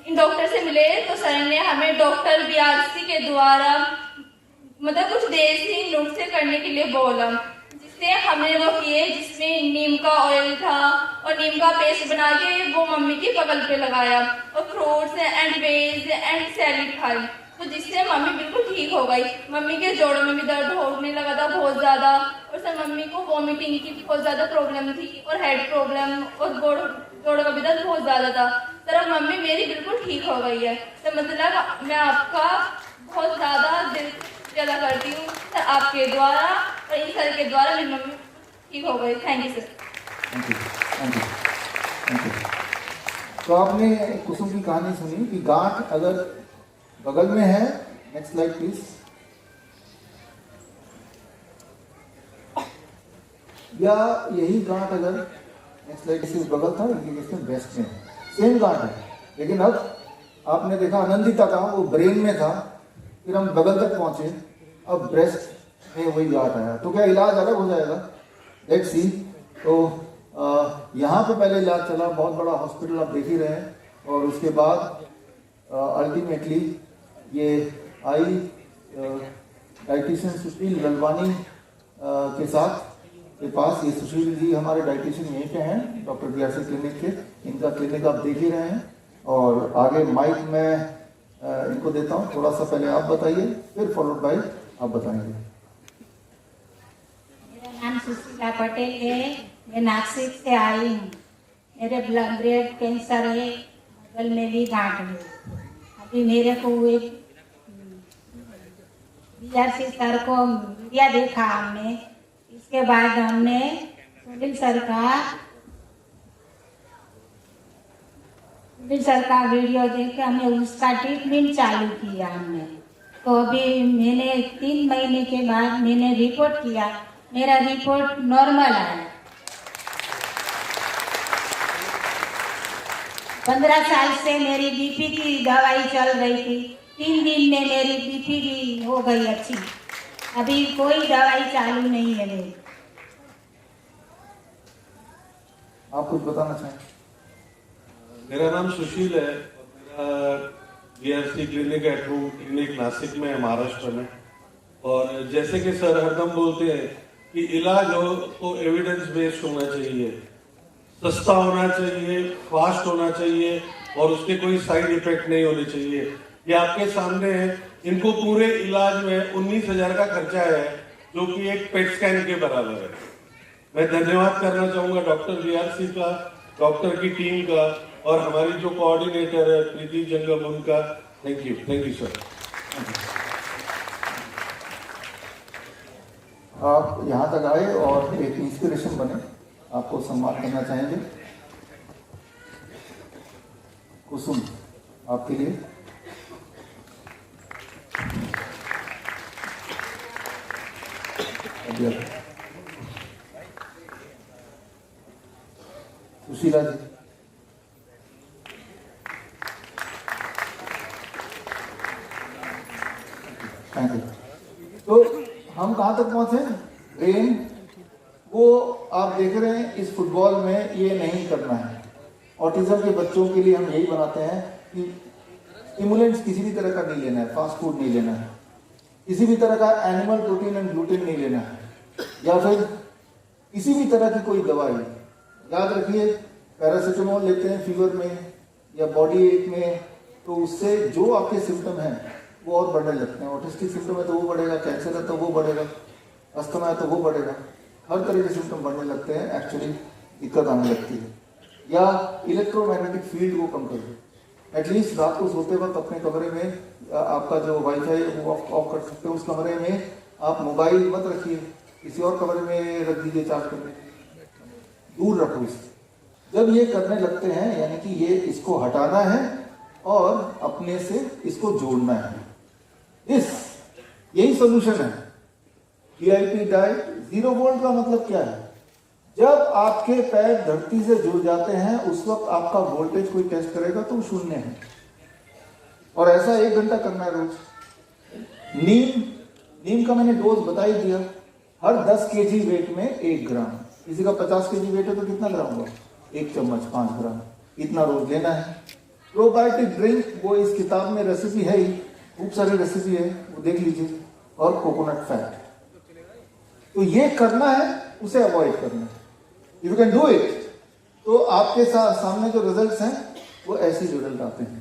इन डॉक्टर से मिले तो सर ने हमें डॉक्टर बीआरसी के द्वारा मतलब कुछ देसी नुस्खे करने के लिए बोला, जिससे हमने वो किए, जिसमें नीम का ऑयल था और नीम का पेस्ट बना के वो मम्मी की बगल पे लगाया और fruits and veg and salad खाई, तो जिससे मम्मी बिल्कुल ठीक हो गई। मम्मी के जोड़ों में भी दर्द होने लगा था बहुत ज्यादा, और सर मम्मी को वॉमिटिंग की बहुत ज्यादा प्रॉब्लम थी और हेड प्रॉब्लम और जोड़ों का भी दर्द बहुत ज्यादा था। सर अब मम्मी मेरी बिल्कुल ठीक हो गई है। तो मतलब मैं आपका बहुत ज्यादा दिल ज्यादा करती हूँ सर, आपके द्वारा और इन सर के द्वारा मेरी मम्मी ठीक हो गई। Thank you sir. Thank you. तो आपने कुसुम की कहानी सुनी कि गांठ अगर बगल में है, नेक्स्ट स्लाइड प्लीज, या यही गांठ अगर नेक्स्ट स्लाइड इस बगल था, इनके केस में ब्रेस्ट में सेम गांठ है, लेकिन अब आपने देखा आनंदिता का वो ब्रेन में था, फिर हम बगल तक पहुंचे, अब ब्रेस्ट में वही गांठ आया, तो क्या इलाज अलग हो जाएगा? Let's see. तो यहाँ पे पहले इलाज चला, बहुत बड़ा हॉस्पिटल आप देख ही रहे हैं, और उसके बाद अल्टीमेटली ये आई डाइटिशियन सुशील ललवानी के साथ के पास। ये सुशील जी हमारे डाइटिशियन यहीं पे हैं, डॉक्टर बीआरसी क्लिनिक के। इनका क्लिनिक आप देख ही रहे हैं, और आगे माइक में इनको देता हूँ। थोड़ा सा पहले आप बताइए, फिर फॉलोड बाय आप बताएंगे। मेरा नाम सुशीला पटेल है, मैं नासिक से आई हूँ। मेरे ब्लड कैंसर है, बगल में भी गांठ है। अभी मेरे को एक बीआरसी सर को मीडिया देखा हमने, इसके बाद हमने सुनील सर का वीडियो देख के हमने उसका ट्रीटमेंट चालू किया हमने। तो अभी मैंने 3 महीने के बाद मैंने रिपोर्ट किया, मेरा रिपोर्ट नॉर्मल आया। 15 साल से मेरी बीपी की दवाई चल रही थी, 3 दिन में मेरी बीपी भी हो गई अच्छी। अभी कोई दवाई चालू नहीं है मेरी। आप कुछ बताना चाहें? मेरा नाम सुशील है, मेरा बीआरसी क्लिनिक है, ट्रू क्लिनिक नासिक में है, महाराष्ट्र में। और जैसे कि सर हरदम बोलते हैं कि इलाज हो तो एविडेंस बेस्ड होना चाहिए, सस्ता होना चाहिए, फास्ट होना चाहिए, और उसके कोई साइड इफेक्ट नहीं होने चाहिए। ये आपके सामने है। इनको पूरे इलाज में 19,000 का खर्चा है, जो कि एक पेट स्कैन के बराबर है। मैं धन्यवाद करना चाहूंगा डॉक्टर बीआरसी का, डॉक्टर की टीम का, और हमारी जो कोऑर्डिनेटर है प्रीति जंगम, उनका थैंक यू सर। आप यहाँ तक आए और एक इंस्पिरेशन बने, आपको सम्मान करना चाहेंगे। कुसुम आपके लिए। सुशीला जी। Thank you. तो हम कहाँ तक पहुंचे? ब्रेन वो आप देख रहे हैं इस फुटबॉल में ये नहीं करना है। ऑटिज्म के बच्चों के लिए हम यही बनाते हैं कि स्टिमुलेंट्स किसी भी तरह का नहीं लेना है, फास्ट फूड नहीं लेना है, किसी भी तरह का एनिमल प्रोटीन एंड ग्लूटेन नहीं लेना है, या फिर किसी भी तरह की कोई दवाई। याद रखिए, पैरासीटामोल लेते हैं फीवर में या बॉडी एक में, तो उससे जो आपके सिम्टम हैं वो और बढ़ने लगते हैं। ऑटिस्टिक सिम्टम है तो वो बढ़ेगा, कैंसर है तो वो बढ़ेगा, अस्थमा है तो वो बढ़ेगा, हर तरह के सिम्टम बढ़ने लगते हैं, एक्चुअली दिक्कत आने लगती है। या इलेक्ट्रोमैग्नेटिक फील्ड को कम कर दो। एटलीस्ट रात को सोते वक्त अपने कमरे में आपका जो वाईफाई है वो ऑफ कर सकते हो। उस कमरे में आप मोबाइल मत रखिए, किसी और कमरे में रख दीजिए चार्ज करने, दूर रखो इससे। जब ये करने लगते हैं यानी कि ये इसको हटाना है और अपने से इसको जोड़ना है। यही सोल्यूशन है। DIP diet. 0 वोल्ट का मतलब क्या है? जब आपके पैर धरती से जुड़ जाते हैं उस वक्त आपका वोल्टेज कोई टेस्ट करेगा तो 0 है, और ऐसा 1 घंटा करना है रोज। नीम का मैंने डोज बता ही दिया। हर 10 kg वेट में 1 ग्राम। किसी का 50 kg वेट है तो कितना ग्राम होगा? 1 चम्मच 5 ग्राम, इतना रोज लेना है। प्रोबायोटिक ड्रिंक, वो इस किताब में रेसिपी है ही, खूब सारी रेसिपी है, वो देख लीजिए। और कोकोनट फैट। तो ये करना है, उसे अवॉइड करना है। If you can do it तो आपके सामने जो रिजल्ट्स हैं वो ऐसे ही रिजल्ट आते हैं।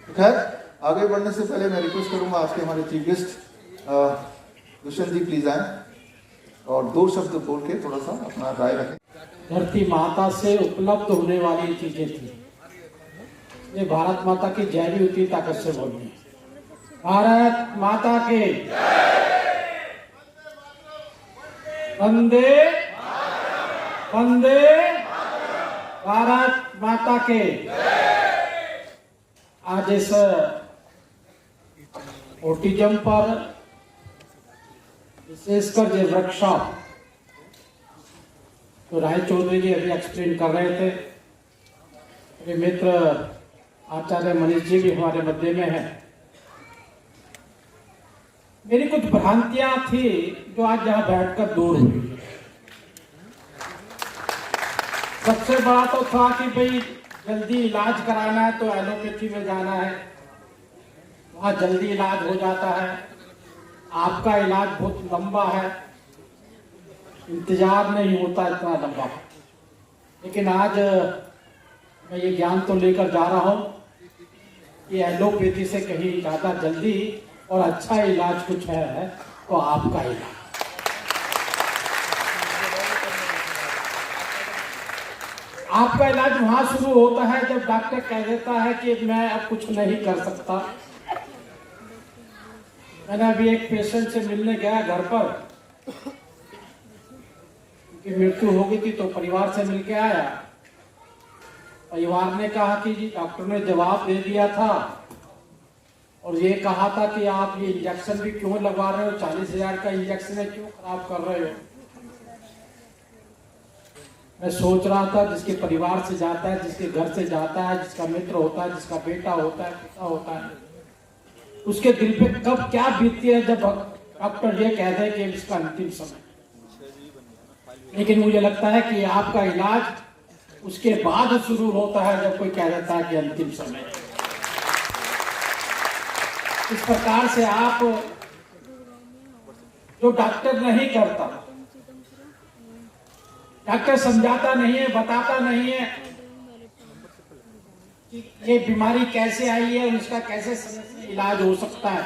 तो खैर, आगे बढ़ने से पहले मैं रिक्वेस्ट करूंगा आज के हमारे chief guest Dushyant ji please आए और 2 शब्द बोल के थोड़ा सा अपना राय रखें। धरती माता से उपलब्ध होने वाली चीजें थी, ये भारत माता की जय भी उतनी ताकत से बोलनी। भारत माता के वंदे वंदे भारत माता के। आज इस ऑटिज्म पर विशेषकर जो वर्कशॉप तो राय चौधरी जी अभी एक्सप्लेन कर रहे थे, मेरे मित्र आचार्य मनीष जी भी हमारे मध्य में है। मेरी कुछ भ्रांतियां थी जो आज यहाँ बैठकर दूर हुई। सबसे बड़ा तो था कि भाई जल्दी इलाज कराना है तो एलोपैथी में जाना है, वहाँ जल्दी इलाज हो जाता है। आपका इलाज बहुत लंबा है, इंतजार नहीं होता इतना लंबा। लेकिन आज मैं ये ज्ञान तो लेकर जा रहा हूँ कि एलोपैथी से कहीं ज़्यादा जल्दी और अच्छा इलाज कुछ है तो आपका इलाज। आपका इलाज वहां शुरू होता है जब डॉक्टर कह देता है कि मैं अब कुछ नहीं कर सकता। मैंने अभी एक पेशेंट से मिलने गया घर पर, उनकी मृत्यु हो गई थी तो परिवार से मिलके आया। परिवार ने कहा कि जी डॉक्टर ने जवाब दे दिया था और ये कहा था कि आप ये इंजेक्शन भी क्यों लगवा रहे हो, 40,000 का इंजेक्शन है, क्यों खराब कर रहे हो। मैं सोच रहा था जिसके परिवार से जाता है, जिसके घर से जाता है, जिसका मित्र होता है, जिसका बेटा होता है, पिता होता है, उसके दिल पे कब क्या बीतती है जब डॉक्टर ये कह दे कि इसका अंतिम समय। लेकिन मुझे लगता है कि आपका इलाज उसके बाद शुरू होता है जब कोई कह देता है कि अंतिम समय। इस प्रकार से आप जो डॉक्टर नहीं करता, डॉक्टर समझाता नहीं है, बताता नहीं है कि ये बीमारी कैसे आई है और इसका कैसे इलाज हो सकता है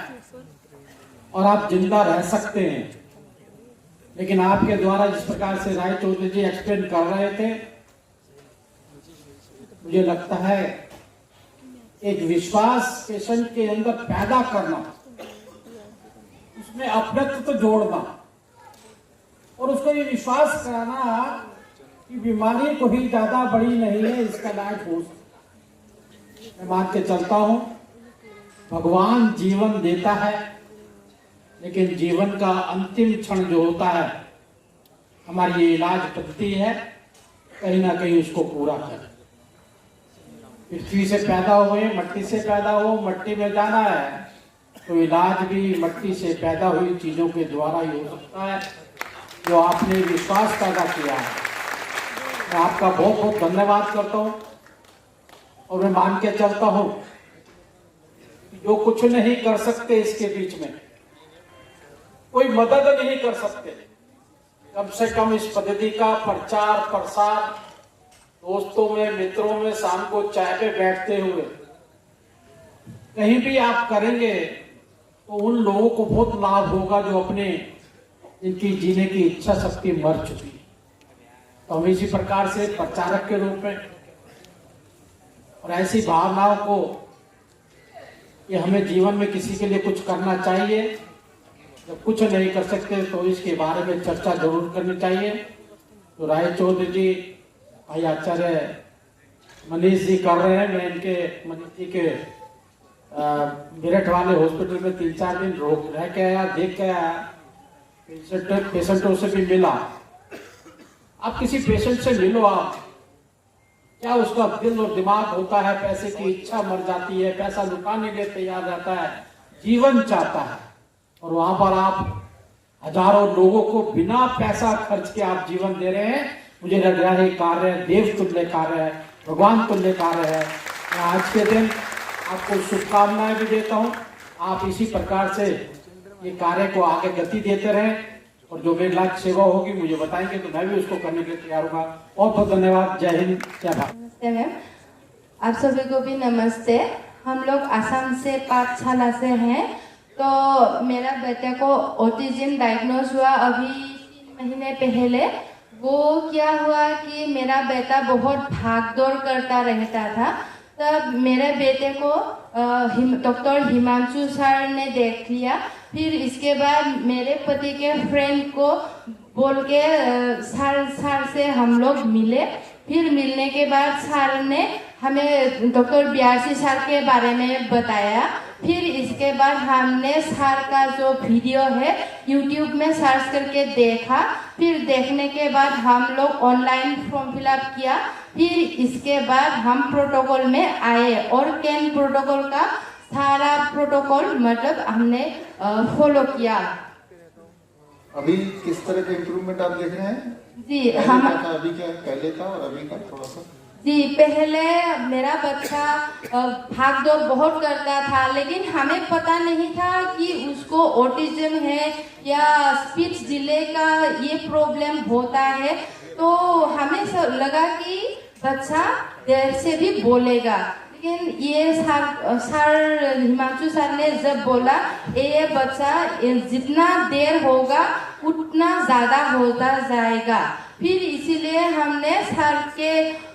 और आप जिंदा रह सकते हैं। लेकिन आपके द्वारा जिस प्रकार से राय चौधरी जी एक्सप्लेन कर रहे थे, मुझे लगता है एक विश्वास पेशेंट के अंदर पैदा करना, उसमें अपनत्व तो जोड़ना, और उसको ये विश्वास कराना कि बीमारी कोई ज्यादा बड़ी नहीं है, इसका इलाज हो सकता। मैं मान के चलता हूँ भगवान जीवन देता है, लेकिन जीवन का अंतिम क्षण जो होता है, हमारी ये इलाज पद्धति है, कहीं ना कहीं उसको पूरा करें। पृथ्वी से पैदा हुए, मट्टी से पैदा हो, मट्टी में जाना है, तो इलाज भी मट्टी से पैदा हुई चीजों के द्वारा ही हो सकता है, जो आपने विश्वास पैदा किया है। मैं आपका बहुत बहुत धन्यवाद करता हूँ और मैं मान के चलता हूँ जो कुछ नहीं कर सकते इसके बीच में कोई मदद नहीं कर सकते, कम से कम इस पद्धति का प्रचार प्रसार दोस्तों में, मित्रों में, शाम को चाय पे बैठते हुए कहीं भी आप करेंगे तो उन लोगों को बहुत लाभ होगा जो अपने जिनकी जीने की इच्छा शक्ति मर चुकी है। तो हम इसी प्रकार से प्रचारक के रूप में और ऐसी भावनाओं को कि हमें जीवन में किसी के लिए कुछ करना चाहिए, जब कुछ नहीं कर सकते तो इसके बारे में चर्चा जरूर करनी चाहिए। तो राय चौधरी जी, भाई आचार्य मनीष जी कर रहे हैं। मैं इनके मनीष जी के मेरठ वाले हॉस्पिटल में 3-4 दिन रह के आया, देख के आया, पेशेंटों से भी मिला। आप किसी पेशेंट से मिलो, आप क्या उसका दिल और दिमाग होता है, पैसे की इच्छा मर जाती है, पैसा लुटाने के लिए तैयार रहता है, जीवन चाहता है, और वहां पर आप हजारों लोगों को बिना पैसा खर्च के आप जीवन दे रहे हैं। मुझे लग रहा है कार्य देव तुल्य कार्य है, भगवान तुल्य कार्य है। मैं आज के दिन आपको शुभकामनाएं भी देता हूँ। आप इसी प्रकार से ये कार्य को आगे गति देते रहें और जो मेरी लाख सेवा होगी मुझे बताएंगे तो मैं भी उसको करने के लिए तैयार हूँ। बहुत बहुत धन्यवाद। जय हिंद, जय भारत। नमस्ते मैम, आप सभी को भी नमस्ते। हम लोग आसाम से पाठशाला से हैं। तो मेरा बेटे को ऑटिज्म डायग्नोज हुआ अभी 3 महीने पहले। वो क्या हुआ कि मेरा बेटा बहुत भाग दौड़ करता रहता था। तब मेरे बेटे को डॉक्टर हिमांशु सर ने देख लिया। फिर इसके बाद मेरे पति के फ्रेंड को बोल के सर से हम लोग मिले। फिर मिलने के बाद सर ने हमें डॉक्टर BRC सर के बारे में बताया। फिर इसके बाद हमने सर का जो वीडियो है YouTube में सर्च करके देखा। फिर देखने के बाद हम लोग ऑनलाइन फॉर्म फिलअप किया। फिर इसके बाद हम प्रोटोकॉल में आए और कैन प्रोटोकॉल का सारा प्रोटोकॉल मतलब हमने फॉलो किया। अभी किस तरह का इम्प्रूवमेंट आप देख रहे हैं? जी, हम अभी क्या पहले था और अभी का थोड़ा सा? जी, पहले मेरा बच्चा भाग दौड़ बहुत करता था, लेकिन हमें पता नहीं था कि उसको ऑटिज्म है या स्पीच डिले का ये प्रॉब्लम होता है। तो हमें लगा कि बच्चा देर से भी बोलेगा, लेकिन ये सर हिमांशु सर ने जब बोला ये बच्चा जितना देर होगा उतना ज्यादा होता जाएगा। फिर इसीलिए हमने सर के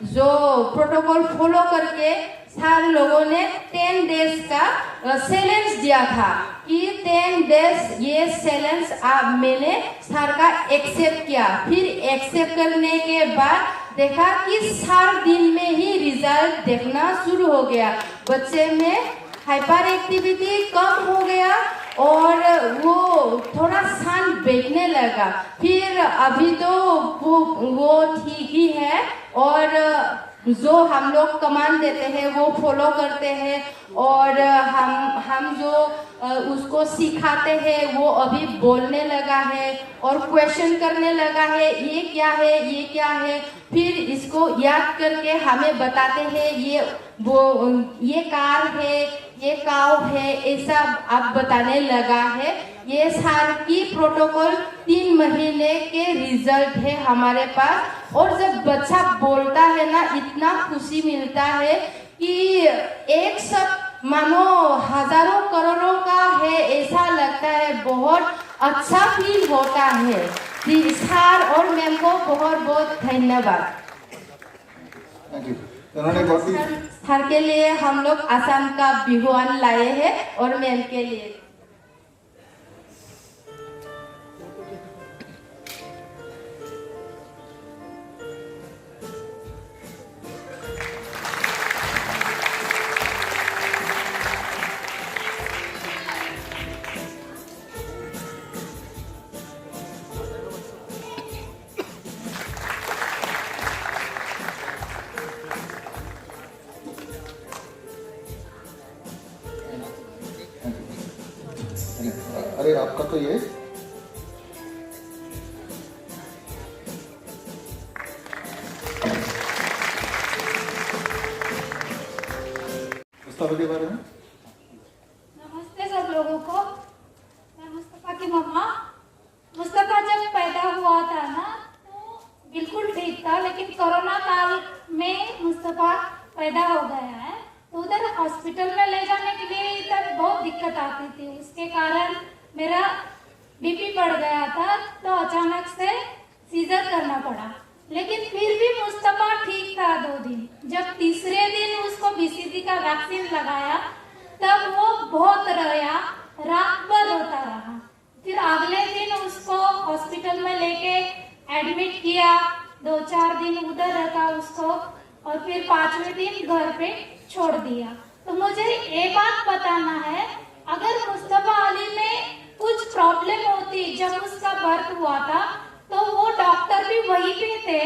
जो प्रोटोकॉल फॉलो करके सर लोगों ने 10 डेज का चैलेंज दिया था कि 10 डेज ये चैलेंज मैंने सर का एक्सेप्ट किया। फिर एक्सेप्ट करने के बाद देखा कि 4 दिन में ही रिजल्ट देखना शुरू हो गया। बच्चे में हाइपर एक्टिविटी कम हो गया और वो थोड़ा शांत बैठने लगा। फिर अभी तो वो ठीक ही है और जो हम लोग कमांड देते हैं वो फॉलो करते हैं और हम जो उसको सिखाते हैं वो अभी बोलने लगा है और क्वेश्चन करने लगा है, ये क्या है, ये क्या है। फिर इसको याद करके हमें बताते हैं ये कार है, ये काव है, ऐसा आप बताने लगा है। ये सार की प्रोटोकॉल 3 महीने के रिजल्ट है हमारे पास। और जब बच्चा बोलता है ना, इतना खुशी मिलता है कि एक सब मानो हजारों करोड़ों का है ऐसा लगता है। बहुत अच्छा फील होता है। सर और मैम को बहुत बहुत धन्यवाद। सर के लिए हम लोग आसाम का बिहुआन लाए हैं और मैम के लिए आपका तो ये मुस्तफा के बारे में। नमस्ते सब लोगों को। मैं मुस्तफा की मम्मा। मुस्तफा जब पैदा हुआ था ना तो बिल्कुल ठीक था, लेकिन कोरोना काल में मुस्तफा पैदा हो गया है तो उधर हॉस्पिटल में ले जाने के लिए इधर बहुत दिक्कत आती थी। उसके कारण मेरा बीपी बढ़ गया था तो अचानक से सीजर करना पड़ा, लेकिन फिर भी मुस्तफा ठीक था 2 दिन। जब तीसरे दिन उसको बीसीजी का वैक्सीन लगाया तब वो बहुत रोया, रात भर रोता रहा। फिर अगले दिन उसको हॉस्पिटल में लेके एडमिट किया, 2-4 दिन उधर रखा उसको और फिर 5वें दिन घर पे छोड़ दिया। तो मुझे ये बात बताना है, अगर मुस्तफा अली में कुछ प्रॉब्लम होती जब उसका बर्थ हुआ था तो वो डॉक्टर भी वहीं पे थे।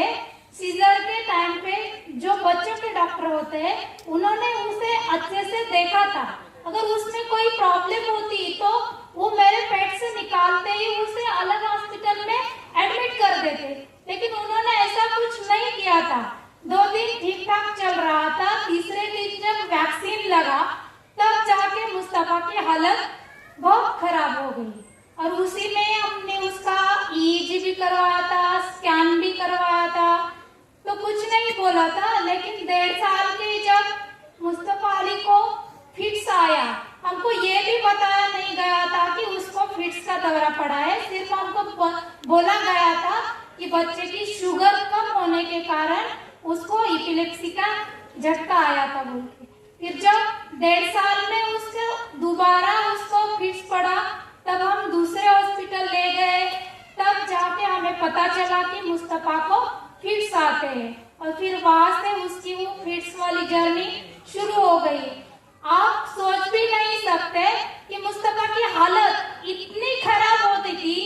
सीजर के टाइम पे जो बच्चों के डॉक्टर होते हैं उन्होंने उसे अच्छे से देखा था। अगर उसमें कोई प्रॉब्लम होती तो वो मेरे पेट से निकालते ही उसे अलग हॉस्पिटल में एडमिट कर देते, लेकिन उन्होंने ऐसा कुछ नहीं किया था। 2 दिन ठीक ठाक चल रहा था, तीसरे दिन जब वैक्सीन लगा तब जाके मुस्तफा की हालत बहुत खराब हो गई और उसी में हमने उसका ईईजी भी करवाया था, स्कैन भी करवाया था, तो कुछ नहीं बोला था। लेकिन 1.5 साल के जब मुस्तफा अली को फिट्स आया, हमको ये भी बताया नहीं गया था कि उसको फिट्स का दौरा पड़ा है। सिर्फ हमको बोला गया था कि बच्चे की शुगर कम होने के कारण उसको एपिलेप्सी का झटका आया था बोल के। फिर जब 1.5 साल में उसको दोबारा उसको फिट्स पड़ा तब हम दूसरे हॉस्पिटल ले गए, तब जाके हमें पता चला कि मुस्तफा को फिट्स आते हैं और फिर वहां से उसकी वो फिट्स वाली जर्नी शुरू हो गई। आप सोच भी नहीं सकते कि मुस्तफा की हालत इतनी खराब होती थी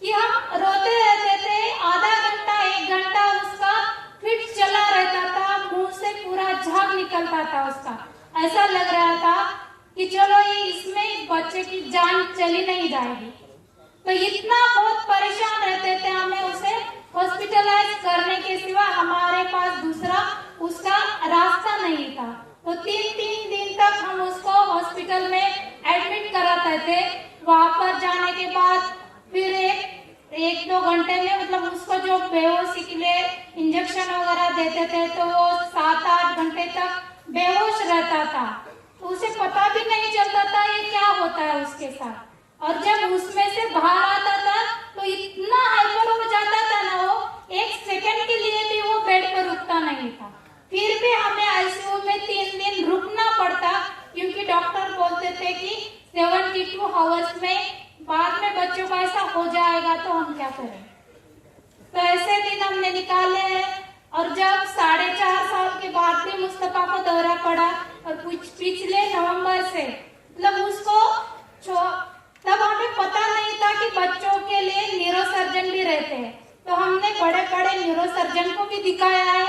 कि हम रोते रहते थे। आधा घंटा 1 घंटा उसका फिट्स चला रहता था, मुंह से पूरा झाग निकलता था उसका। ऐसा लग रहा था कि चलो ये इसमें बच्चे की जान चली नहीं जाएगी। तो इतना बहुत परेशान रहते थे, हमें उसे हॉस्पिटलाइज करने के सिवा हमारे पास दूसरा उसका रास्ता नहीं था। तो 3-3 दिन तक हम उसको हॉस्पिटल में एडमिट कराते थे। वहां पर जाने के बाद फिर 1-2 घंटे में मतलब उसको जो बेहोशी के लिए इंजेक्शन वगैरह देते थे तो वो 7-8 घंटे तक बेहोश रहता था, तो उसे पता भी नहीं चलता था ये क्या होता है उसके साथ। और जब उसमें से बाहर आता था तो इतना हाइपर हो जाता था ना, वो 1 सेकंड के लिए भी वो बेड पर रुकता नहीं था। फिर भी हमें आईसीयू में 3 दिन रुकना पड़ता क्योंकि डॉक्टर बोलते थे कि 72 आवर्स में बाद में बच्चों को ऐसा हो जाएगा तो हम क्या करें। तो ऐसे दिन हमने निकाले हैं। और जब 4.5 साल के बाद भी मुस्तफा को दौरा पड़ा और पिछले नवंबर से मतलब उसको तब हमें पता नहीं था कि बच्चों के लिए न्यूरोसर्जन भी रहते हैं, तो हमने बड़े बड़े न्यूरोसर्जन को भी दिखाया है।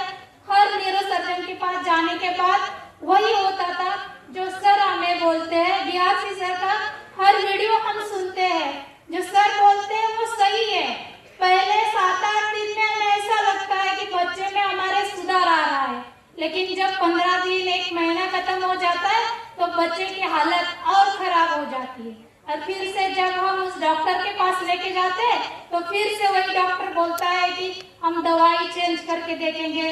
हर न्यूरोसर्जन के पास जाने के बाद वही होता था जो सर हमें बोलते हैं। बीआरसी सर का हर वीडियो हम सुनते हैं, जो सर बोलते हैं वो सही है। पहले 7-8 दिन में हमें ऐसा लगता है कि बच्चे में हमारे सुधार आ रहा है, लेकिन जब 15 दिन 1 महीना खत्म हो जाता है तो बच्चे की हालत और खराब हो जाती है। और फिर से जब हम उस डॉक्टर के पास लेके जाते हैं तो फिर से वही डॉक्टर बोलता है कि हम दवाई चेंज करके देखेंगे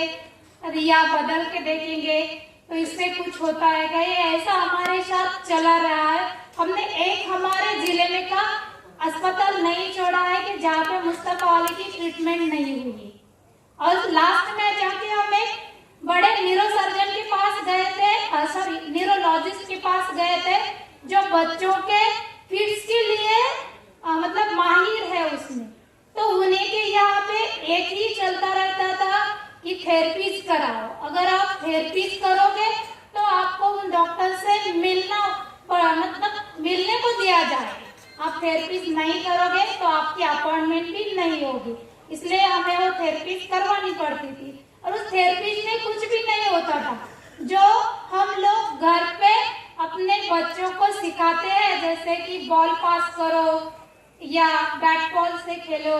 या बदल के देखेंगे, तो इससे कुछ होता है क्या। ये ऐसा हमारे साथ चला रहा है। हमने एक हमारे जिले में का अस्पताल नहीं छोड़ा है कि जहाँ पे मुस्तफा अली की ट्रीटमेंट नहीं हुई। और लास्ट में जाके हम एक बड़े न्यूरोसर्जन के पास गए थे, सॉरी न्यूरोलॉजिस्ट के पास गए थे जो बच्चों के फिट्स के लिए मतलब माहिर है उसमें। तो उन्हीं के यहाँ पे एक ही चलता रहता था कि थेरेपीज कराओ। अगर आप थेरेपीज करोगे तो आपको उन डॉक्टर से मिलना मतलब मिलने को दिया जाए। आप थेरेपीज नहीं करोगे तो आपकी अपॉइंटमेंट भी नहीं होगी, इसलिए हमें वो थेरेपीज करवानी पड़ती थी। और उस थेरेपीज में कुछ भी नहीं होता था जो हम लोग घर पे अपने बच्चों को सिखाते हैं, जैसे कि बॉल पास करो, या बैट बॉल से खेलो,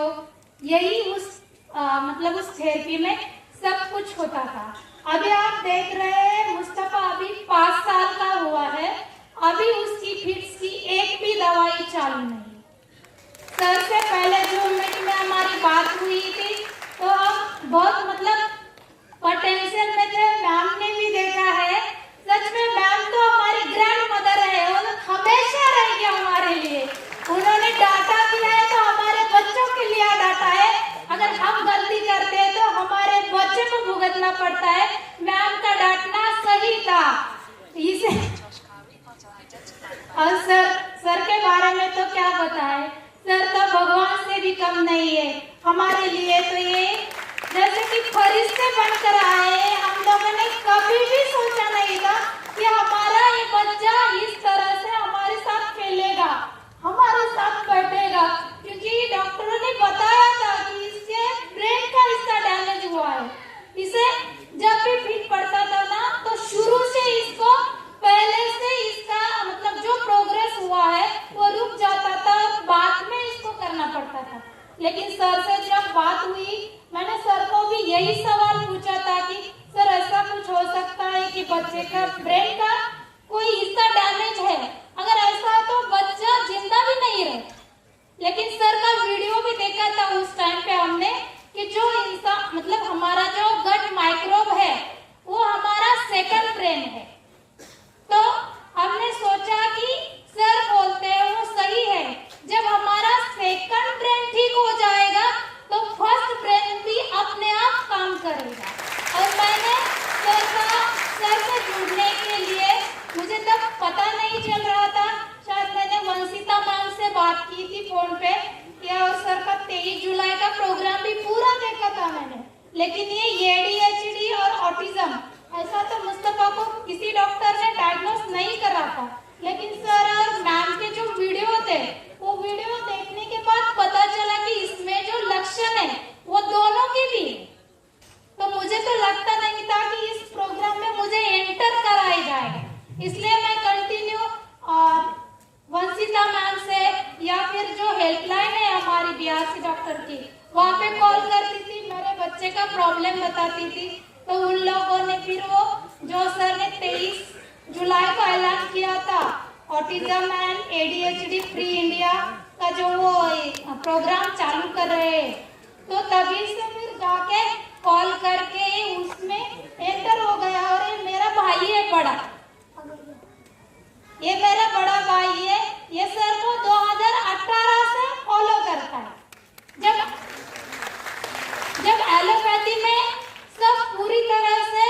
यही उस मतलब उस थेरेपी में सब कुछ होता था। अभी आप देख रहे हैं मुस्तफा अभी 5 साल का हुआ है, अभी उसकी फिट्स की एक भी दवाई चालू नहीं। सर से पहले जूम मीटिंग में हमारी बात हुई थी तो हम बहुत मतलब टेंशन में थे। मैम ने भी देखा है, सच में मैम तो हमारी ग्रैंड मदर है, वो हमेशा रहेगी हमारे लिए। उन्होंने डांटा भी है तो हमारे बच्चों के लिए डांटा है। अगर हम गलती करते हैं तो हमारे बच्चे को भुगतना पड़ता है। मैम का डांटना सही था इसे। और सर के बारे में तो क्या बताएं, सर तो भगवान से भी कम नहीं है हमारे लिए। तो ये जैसे कि फरिश्ते बनकर आए, हम लोगों ने कभी भी सोचा नहीं था कि हमारा ये बच्चा इस तरह से हमारे साथ खेलेगा, हमारे साथ बैठेगा, क्योंकि डॉक्टरों ने बताया था कि इसके ब्रेन का हिस्सा डैमेज हुआ है। इसे जब भी फिट पड़ता था ना तो शुरू से इसको पहले से इसका मतलब जो प्रोग्रेस हुआ है वो रुक जाता था, बाद में इसको करना पड़ता था। लेकिन सर से जब बात हुई, मैंने सर को भी यही सवाल पूछा था कि सर ऐसा कुछ हो सकता है कि बच्चे का ब्रेन का कोई हिस्सा डैमेज है, अगर ऐसा है तो बच्चा जिंदा भी नहीं रहे। लेकिन सर का वीडियो भी देखा था उस टाइम पे हमने कि जो इंसान मतलब हमारा जो गट माइक्रोब है वो हमारा सेकंड ब्रेन है। तो हमने सोचा कि सर बोलते हैं वो सही है, जब हमारा सेकंड ब्रेन ठीक हो जाएगा तो फर्स्ट ब्रेन भी अपने आप काम करेगा। और मैंने सर से जुड़ने के लिए मुझे तब पता नहीं चल रहा था, शायद मैंने वंशिता मैम से बात की थी फोन पे या, और सर का 23 जुलाई का प्रोग्राम भी पूरा देखा था मैंने। लेकिन ये ADHD और ऑटिज्म ऐसा तो मुस्तफा को किसी डॉक्टर ने डायग्नोस नहीं करा था। लेकिन सर और मैम के जो वीडियो थे वो वीडियो देखने के बाद पता चला कि इसमें जो लक्षण है वो दोनों के भी है। तो मुझे तो लगता नहीं था कि इस प्रोग्राम में मुझे एंटर कराया जाएगा, इसलिए मैं कंटिन्यू वंशिता मैम से या फिर जो हेल्पलाइन है हमारी BRC डॉक्टर की, वहाँ पे कॉल करती थी, मेरे बच्चे का प्रॉब्लम बताती थी। तो उन लोगों ने फिर वो जो सर ने 23 जुलाई को ऐलान किया था autism and ADHD free India का जो वो प्रोग्राम चालू कर रहे हैं, तो तभी से फिर जाके कॉल करके उसमें एंटर हो गया। और ये मेरा भाई है बड़ा, ये मेरा बड़ा भाई है, ये सर को 2018 से फॉलो करता है। जब एलोपैथी में सब पूरी तरह से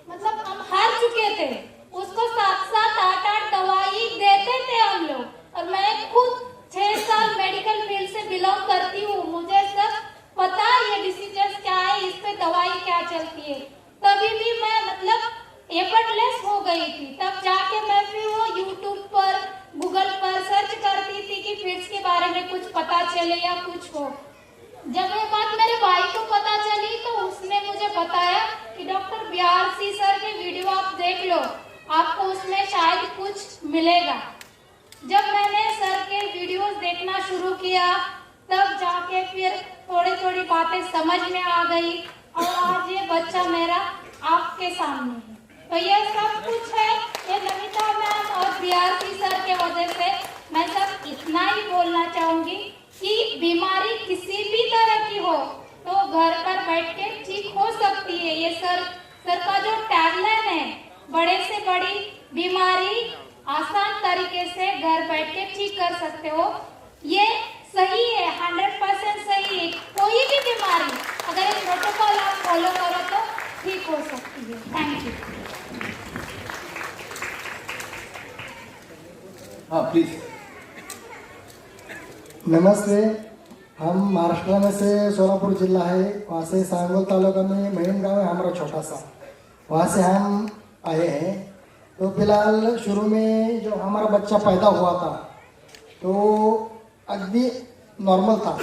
मतलब हम हार चुके थे, उसको 7-7, 8-8 दवाई देते थे हम लोग। और मैं खुद 6 साल मेडिकल फील्ड से बिलोंग करती हूँ, मुझे सब पता है ये डिसीजेस क्या है, इस पे दवाई क्या चलती है। तभी भी मैं मतलब एफर्टलेस हो गई थी। तब जाके मैं फिर वो यूट्यूब पर गूगल पर सर्च करती थी कि फिट्स के बारे में कुछ पता चले या कुछ हो। जब ये बात मेरे भाई को पता चली तो उसने मुझे बताया कि डॉक्टर BRC सर के वीडियो आप देख लो, आपको उसमें शायद कुछ मिलेगा। जब मैंने सर के वीडियोस देखना शुरू किया तब जाके फिर थोड़ी बातें समझ में आ गई और आज ये बच्चा मेरा आपके सामने है। तो ये सब कुछ है ये नमिता मैम और BRC सर के वजह से। मैं सब इतना ही बोलना चाहूंगी कि बीमारी किसी भी तरह की हो तो घर पर बैठ के ठीक हो सकती है। ये सर का जो टैगलाइन है, बड़े से बड़ी बीमारी आसान तरीके से घर बैठ के ठीक कर सकते हो, ये सही है, 100% सही है। कोई भी बीमारी अगर ये प्रोटोकॉल आप फॉलो करो तो ठीक हो सकती है। Thank you. हाँ प्लीज। नमस्ते, हम महाराष्ट्र में से सोलापुर जिला है, वहाँ से सांगोल तालुका में महिम गाँव है हमारा छोटा सा, वहाँ से हम आए हैं। तो फिलहाल शुरू में जो हमारा बच्चा पैदा हुआ था तो अगदी नॉर्मल था,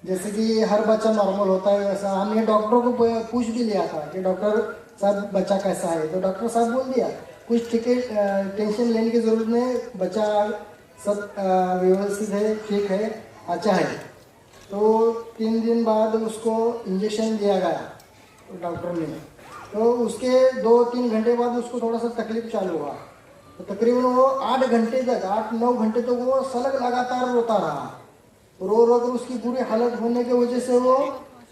जैसे कि हर बच्चा नॉर्मल होता है वैसा। हमने डॉक्टरों को पूछ भी लिया था कि डॉक्टर साहब बच्चा कैसा है, तो डॉक्टर साहब बोल दिया कुछ टेंशन लेने की ज़रूरत नहीं, बच्चा सब व्यवस्थित है, ठीक है, अच्छा है। तो 3 दिन बाद उसको इंजेक्शन दिया गया डॉक्टर ने। तो उसके 2-3 घंटे बाद उसको थोड़ा सा तकलीफ चालू हुआ। तो तकरीबन वो 8 घंटे तक 8-9 घंटे तक वो सलग लगातार रोता रहा। रो रो कर उसकी बुरी हालत होने की वजह से वो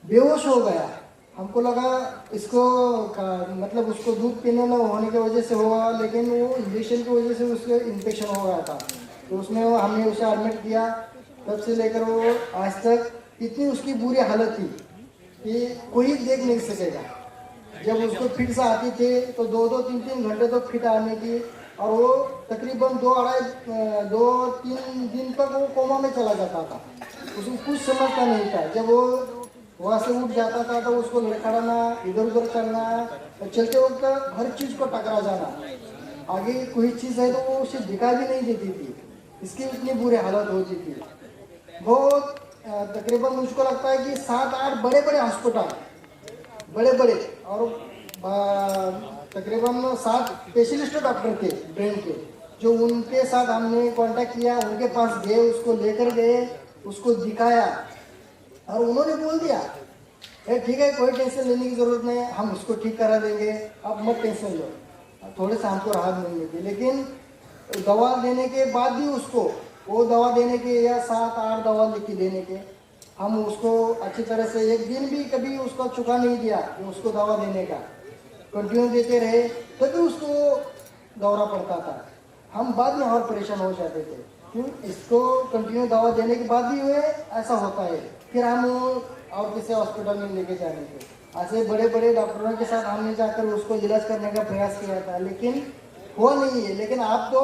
बेहोश हो गया। हमको लगा इसको मतलब उसको दूध पीने न होने की वजह से हुआ, लेकिन वो इंजेक्शन की वजह से उसके इन्फेक्शन हो गया था। तो उसमें हमने उसे एडमिट किया। तब से लेकर वो आज तक इतनी उसकी बुरी हालत थी कि कोई देख नहीं सकेगा। जब उसको फिट से आती थी तो 2-3 घंटे तो फिट आने की, और वो तकरीबन 2-3 दिन तक वो कोमा में चला जाता था। उसको कुछ समझता नहीं था। जब वो वहाँ से उठ जाता था तो उसको लड़खड़ाना, इधर उधर चलना, और चलते वक्त हर चीज़ को टकरा जाना। आगे कोई चीज़ है तो वो उसे दिखा भी नहीं देती थी, इसकी इतनी बुरी हालत होती थी। बहुत तकरीबन मुझको लगता है कि 7-8 बड़े बड़े हॉस्पिटल, बड़े बड़े, और तकरीबन 7 स्पेशलिस्ट डॉक्टर थे ब्रेन के, जो उनके साथ हमने कांटेक्ट किया, उनके पास गए, उसको लेकर गए, उसको दिखाया, और उन्होंने बोल दिया ठीक है, कोई टेंशन लेने की ज़रूरत नहीं है, हम उसको ठीक करा देंगे, आप मत टेंशन लो। थोड़े से हमको राहत मिल गई, लेकिन दवा देने के बाद भी उसको वो दवा देने के या 7-8 दवा लिख के देने के, हम उसको अच्छी तरह से एक दिन भी कभी उसको चुका नहीं दिया कि उसको दवा देने का, कंटिन्यू देते रहे, तभी उसको दौरा पड़ता था। हम बाद में और परेशान हो जाते थे, क्यों इसको कंटिन्यू दवा देने के बाद भी हुए ऐसा होता है, फिर हम और किसी हॉस्पिटल में लेके जाने थे। ऐसे बड़े बड़े डॉक्टरों के साथ हमने जाकर उसको इलाज करने का प्रयास किया था, लेकिन हुआ नहीं है। लेकिन आप तो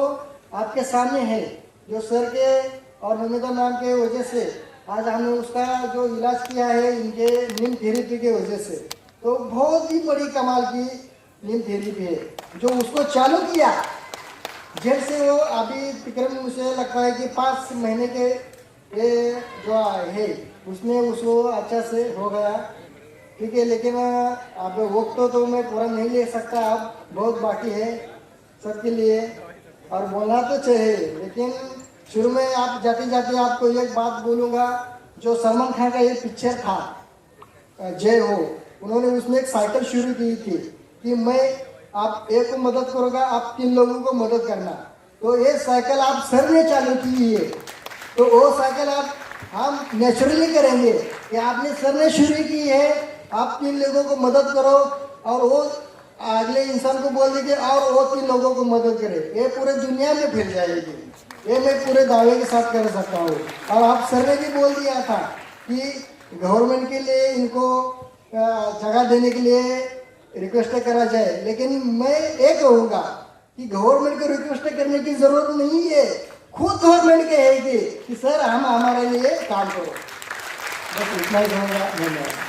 आपके सामने है, जो सर के और नमिता मैम के वजह से आज हमने उसका जो इलाज किया है इनके नीम थेरेपी के वजह से, तो बहुत ही बड़ी कमाल की नीम थेरेपी है जो उसको चालू किया। जब से वो अभी तकरीबन मुझे लगता है कि 5 महीने के जो है उसमें उसको अच्छा से हो गया, ठीक है। लेकिन अब वक्त तो मैं पूरा नहीं ले सकता, अब बहुत बाकी है सबके लिए, और बोलना तो चाहिए। लेकिन शुरू में आप जाते जाते आपको एक बात बोलूँगा, जो सलमान खान का एक पिक्चर था जय हो, उन्होंने उसमें एक साइकिल शुरू की थी कि मैं आप एक को मदद करूँगा, आप 3 लोगों को मदद करना। तो ये साइकिल आप सर ने चालू की है, तो वो साइकिल आप हम नेचुरली करेंगे कि आपने सर ने शुरू की है, आप 3 लोगों को मदद करो, और वो अगले इंसान को बोल दीजिए और वो 3 लोगों को मदद करे, ये पूरे दुनिया में फैल जाएगी। ये मैं पूरे दावे के साथ कर सकता हूँ। और आप सर ने भी बोल दिया था कि गवर्नमेंट के लिए इनको जगह देने के लिए रिक्वेस्ट करा जाए, लेकिन मैं ये कहूँगा कि गवर्नमेंट को रिक्वेस्ट करने की जरूरत नहीं है, खुद गवर्नमेंट कहेगी कि सर हम हमारे लिए काम करो। बस इतना ही कहूँगा। धन्यवाद।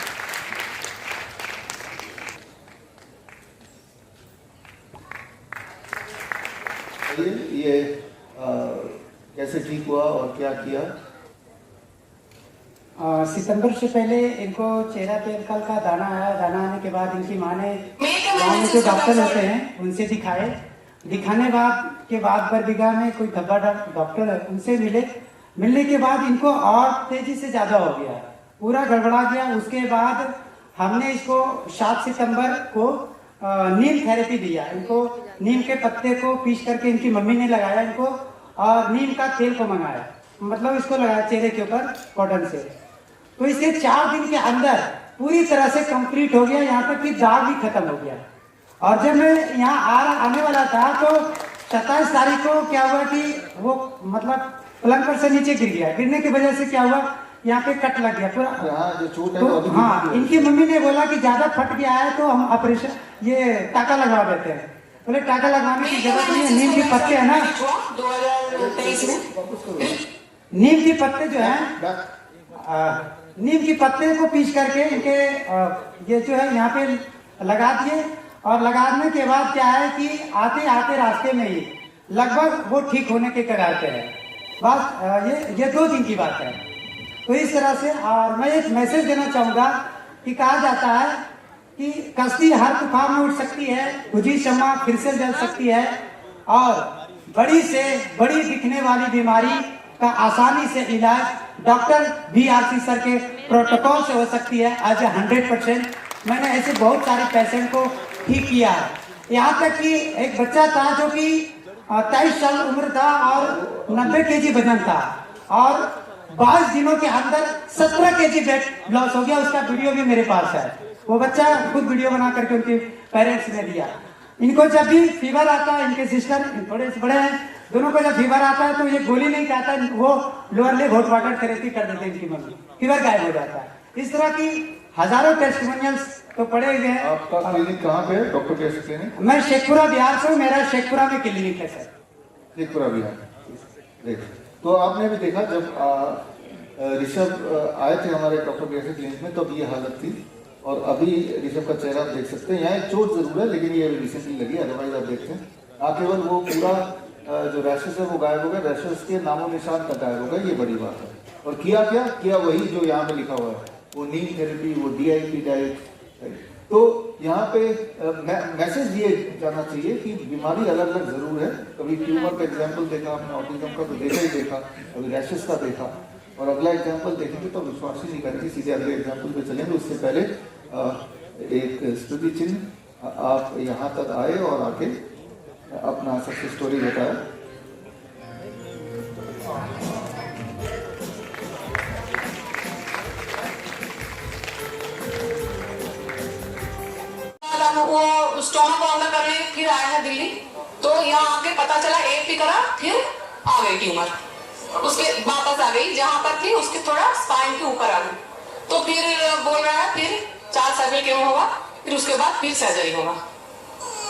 ये कैसे ठीक हुआ और क्या किया? सितंबर से पहले इनको चेहरा पे अंकल का दाना आया। दाना आने के बाद इनकी माँ ने गाँव में जो डॉक्टर होते हैं उनसे दिखाए। दिखाने के बाद बरबीघा में कोई धब्बा डॉक्टर है, उनसे मिलने के बाद इनको और तेजी से ज़्यादा हो गया, पूरा गड़बड़ा गया। उसके बाद हमने इसको 7 सितंबर को नीम थेरेपी दिया। इनको नीम के पत्ते को पीस करके इनकी मम्मी ने लगाया इनको, और नीम का तेल को मंगाया, मतलब इसको लगाया चेहरे के ऊपर कॉटन से। तो इसके 4 दिन के अंदर पूरी तरह से कंप्लीट हो गया, यहाँ तक कि दाग भी खत्म हो गया। और जब मैं यहाँ आने वाला था तो 27 तारीख को क्या हुआ कि वो मतलब पलंग पर से नीचे गिर गया। गिरने की वजह से क्या हुआ, यहाँ पे कट लग गया पूरा। जो चोट है तो हाँ, इनकी मम्मी ने बोला कि ज्यादा फट गया है तो हम ऑपरेशन ये टाका लगवा देते हैं। बोले टाका लगवाने की जरूरत नहीं है, नीम के पत्ते है ना, 2023 में नीम के पत्ते जो है नीम के पत्ते को पीस करके इनके ये जो है यहाँ पे लगा दिए। और लगाने के बाद क्या है कि आते आते रास्ते में ही लगभग वो ठीक होने के कगार पे है। बस ये 2 दिन की बात है। तो इस तरह से, और मैं एक मैसेज देना चाहूँगा कि कहा जाता है कि कश्ती हर तूफान में उठ सकती है, बुझी शम्मा फिर से जल सकती है, और बड़ी से बड़ी दिखने वाली बीमारी का आसानी से इलाज डॉक्टर VRC सर के प्रोटोकॉल से हो सकती है आज 100%। मैंने ऐसे बहुत सारे पेशेंट को ठीक किया है। यहाँ तक कि एक बच्चा था जो कि 23 साल उम्र था और 90 kg वजन था और 22 दिनों के अंदर 17 kg वेट लॉस हो गया। उसका वीडियो भी मेरे पास है। वो बच्चा खुद वीडियो बना करके उनके पेरेंट्स ने दिया। इनको जब भी फीवर आता है, इनके सिस्टर थोड़े से बड़े हैं, दोनों को जब फीवर आता है तो ये गोली नहीं खाता, वो lower leg hot water therapy कर देते हैं इनकी मम्मी, फीवर गायब हो जाता है। इस तरह की हजारों टेस्टिमोनियल्स तो पड़े हुए हैं। आपका क्लिनिक कहाँ पे है, डॉक्टर कैसे क्लिनिक? मैं शेखपुरा बिहार से हूँ, मेरा शेखपुरा में क्लिनिक है सर। शेखपुरा बिहार। देख, तो आपने भी देखा जब ऋषभ आए थे हमारे डॉक्टर कैसे क्लिनिक में, तब ये हालत थी। और अभी ऋषभ का चेहरा आप देख सकते हैं। यहाँ एक चोट जरूर है, लेकिन ये रिसेंटली लगी, अदरवाइज आप देखते हैं केवल वो पूरा जो रैशेस है वो गायब हो गया, रैशेस के नामों निशान तक गायब हो गए। ये बड़ी बात है। और किया क्या किया, वही जो यहाँ पे लिखा हुआ है, वो नीम थेरेपी, वो DIP डाइट। तो यहाँ पे मैसेज ये जाना चाहिए कि बीमारी अलग अलग जरूर है। कभी ट्यूमर का एग्जाम्पल देखा आपने, ऑटिज्म का तो देखा ही देखा, अभी रैशेस का देखा, और अगला एग्जाम्पल देखेंगे तो विश्वास ही नहीं करेंगे। सीधे अगले एग्जाम्पल पे चलेंगे। उससे पहले एक स्मृति चिन्ह, आप यहाँ तक आए और आके अपना सक्सेस स्टोरी बताया। वो स्टोमा को अंदर करने फिर आया है दिल्ली, तो यहाँ आके पता चला एक भी करा, फिर आ गई ट्यूमर, उसके वापस आ गई जहाँ पर थी, उसके थोड़ा स्पाइन के ऊपर आ गई। तो फिर बोल रहा है फिर 4 सर्जरी क्यों होगा, फिर उसके बाद फिर सर्जरी होगा।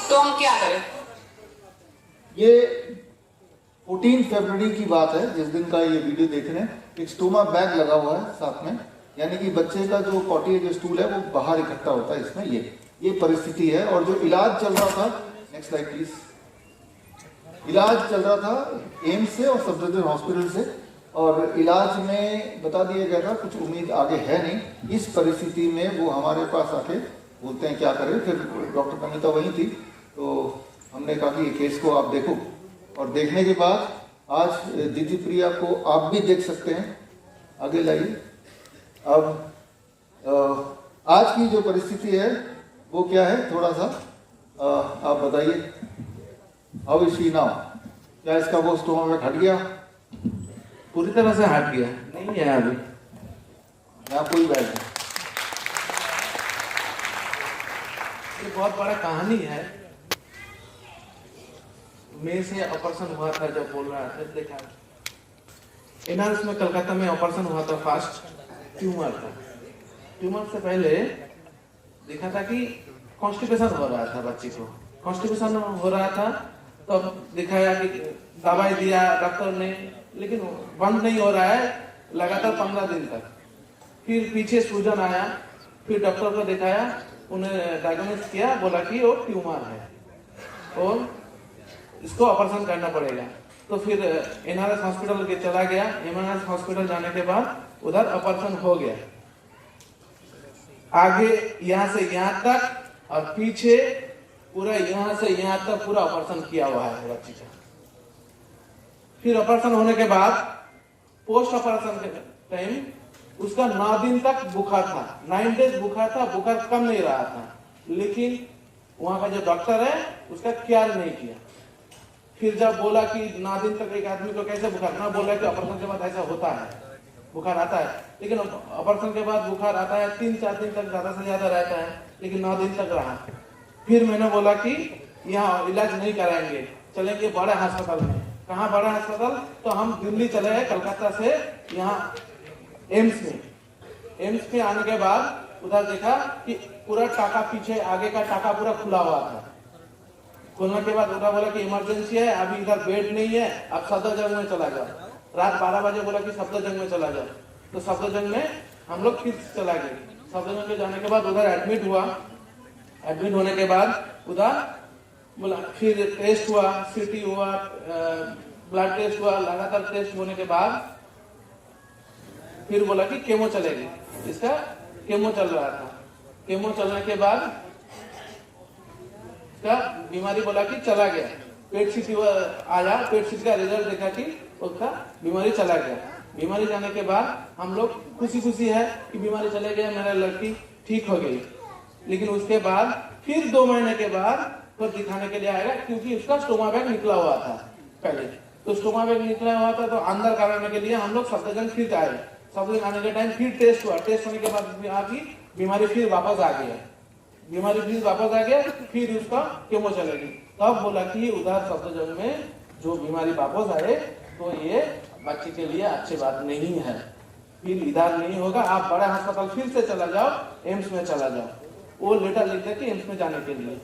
तो हम क्या करें? ये 14 फरवरी की बात है, जिस दिन का ये वीडियो देख रहे हैं। एक स्टोमा बैग लगा हुआ है साथ में, यानी कि बच्चे का जो पॉटी जो स्टूल है वो बाहर इकट्ठा होता है इसमें। ये परिस्थिति है। और जो इलाज चल रहा था, नेक्स्ट स्लाइड प्लीज, इलाज चल रहा था एम्स से और सब डिविजन हॉस्पिटल से, और इलाज में बता दिया गया था कुछ उम्मीद आगे है नहीं। इस परिस्थिति में वो हमारे पास आके बोलते हैं क्या करें। फिर डॉक्टर कविता वहीं थी, तो हमने कहा कि ये केस को आप देखो। और देखने के बाद आज दीदी प्रिया को आप भी देख सकते हैं। आगे लाइए। अब आज की जो परिस्थिति है वो क्या है, थोड़ा सा आप बताइए। How is she now? क्या इसका वो स्टोमा में हट गया? पूरी तरह से हट गया नहीं है अभी, यहाँ कोई बैठ नहीं। ये बहुत बड़ा कहानी है। मेरे से ऑपरेशन हुआ था, जब बोल रहा था देखा एनआरएस में कलकत्ता में ऑपरेशन हुआ था। फास्ट ट्यूमर था। ट्यूमर से पहले देखा था कि कॉन्स्टिपेशन हो रहा था, बच्चे को कॉन्स्टिपेशन हो रहा था। तो दिखाया कि दवाई दिया डॉक्टर ने, लेकिन बंद नहीं हो रहा है लगातार 15 दिन तक। फिर पीछे सूजन आया, फिर डॉक्टर को दिखाया, उन्हें डायग्नोसिस किया, बोला कि वो ट्यूमर है और इसको ऑपरेशन करना पड़ेगा। तो फिर एनआरएस हॉस्पिटल के चला गया। एनआरएस हॉस्पिटल जाने के बाद उधर ऑपरेशन हो गया। आगे यहाँ से यहाँ तक और पीछे पूरा यहाँ से यहाँ तक पूरा ऑपरेशन किया हुआ है बच्ची का। फिर ऑपरेशन होने के बाद पोस्ट ऑपरेशन के टाइम उसका 9 दिन तक बुखार था, 9 डेज बुखार था। बुखार कम नहीं रहा था, लेकिन वहां का जो डॉक्टर है उसका ख्याल नहीं किया। फिर जब बोला कि 9 दिन तक एक आदमी को कैसे बुखार, ना बोला कि ऑपरेशन के बाद ऐसा होता है, बुखार आता है। लेकिन ऑपरेशन के बाद बुखार आता है 3-4 दिन तक, ज्यादा से ज्यादा रहता है, लेकिन 9 दिन तक रहा। फिर मैंने बोला कि यहाँ इलाज नहीं कराएंगे, चलेंगे बड़े अस्पताल में। कहाँ बड़ा अस्पताल? तो हम दिल्ली चले गए कलकत्ता से यहाँ एम्स में। एम्स में आने के बाद उधर देखा कि पूरा टाका पीछे आगे का टाका पूरा खुला हुआ था। खुलने के बाद उधर बोला कि इमरजेंसी है, अभी इधर बेड नहीं है, अब सफदरजंग में चला जाओ। रात 12 बजे बोला कि सफदरजंग में चला जाओ। तो सफदरजंग में हम लोग फिर चला गए। सफदरजंग में जाने के बाद उधर एडमिट हुआ। एडमिट होने के बाद उधर बोला फिर टेस्ट हुआ, सीटी हुआ, ब्लड टेस्ट हुआ। लगातार टेस्ट होने के बाद फिर बोला कि केमो चलेगी। इसका केमो चल रहा था। केमो चलने के बाद इसका बीमारी बोला कि चला गया। पेट सीटी आया, पेट सीटी का रिजल्ट देखा कि उसका बीमारी चला गया। बीमारी जाने के बाद हम लोग खुशी खुशी है कि बीमारी चले गया, मेरा लड़की ठीक हो गई। लेकिन उसके बाद फिर 2 महीने के बाद तो दिखाने के लिए आएगा, क्योंकि उसका स्टोमा बैग निकला हुआ था पहले। तो स्टोमा बैग निकला हुआ था तो अंदर कराने के लिए हम लोग सफदरजंग फिर आए। सफदरजंग आने के टाइम फिर टेस्ट हुआ। टेस्ट होने के बाद आपकी बीमारी फिर वापस आ गया। बीमारी फिर वापस आ गया, फिर उसका केमो चलेगी। तब बोला कि उधर सफदरजंग में जो बीमारी वापस आए तो ये बच्चे के लिए अच्छी बात नहीं है, फिर इधर नहीं होगा, आप बड़ा अस्पताल फिर से चला जाओ, एम्स में चला जाओ। वो लेटर लिख दे कि एम्स में जाने के लिए।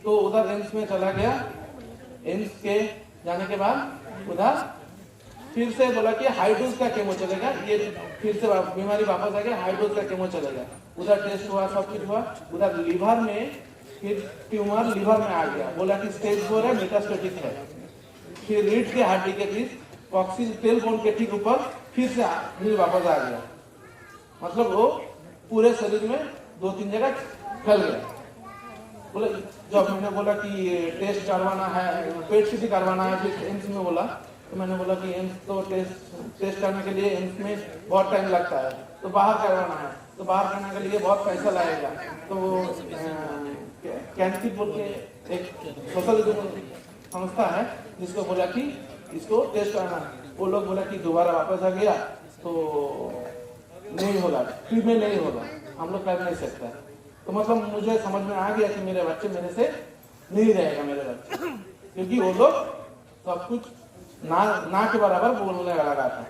तो उधर एम्स में चला गया। एम्स के जाने के बाद उधर फिर से बोला कि हाई डोज का केमो चलेगा। ये फिर से बीमारी वापस आ गया, हाई डोज का केमो चलेगा। उधर टेस्ट हुआ, सब कुछ हुआ। उधर लीवर में फिर ट्यूमर लीवर में आ गया। बोला कि स्टेज 4 है, मेटास्टेटिक है। फिर रीढ़ के हड्डी के बीच कॉक्सिल टेलबोन के ठीक ऊपर फिर वापस आ गया। मतलब वो पूरे शरीर में 2-3 जगह फैल गया। बोले जब मैंने बोला कि टेस्ट करवाना है, पेट सीटी करवाना है, फिर एम्स में बोला, तो मैंने बोला कि एम्स तो टेस्ट करने के लिए एम्स में बहुत टाइम लगता है, तो बाहर करवाना है, तो बाहर करने के लिए बहुत पैसा लगेगा। तो कैंटीन बोल के एक सोशल संस्था है जिसको बोला कि इसको टेस्ट करना है। वो लोग बोला कि दोबारा वापस आ गया तो नहीं होगा, फिर में नहीं होगा, हम लोग कर नहीं सकता। तो मतलब मुझे समझ में आ गया कि मेरे बच्चे मेरे से नहीं रहेगा, मेरे बच्चे, क्योंकि वो लोग सब कुछ ना के बराबर बोलने लगा था।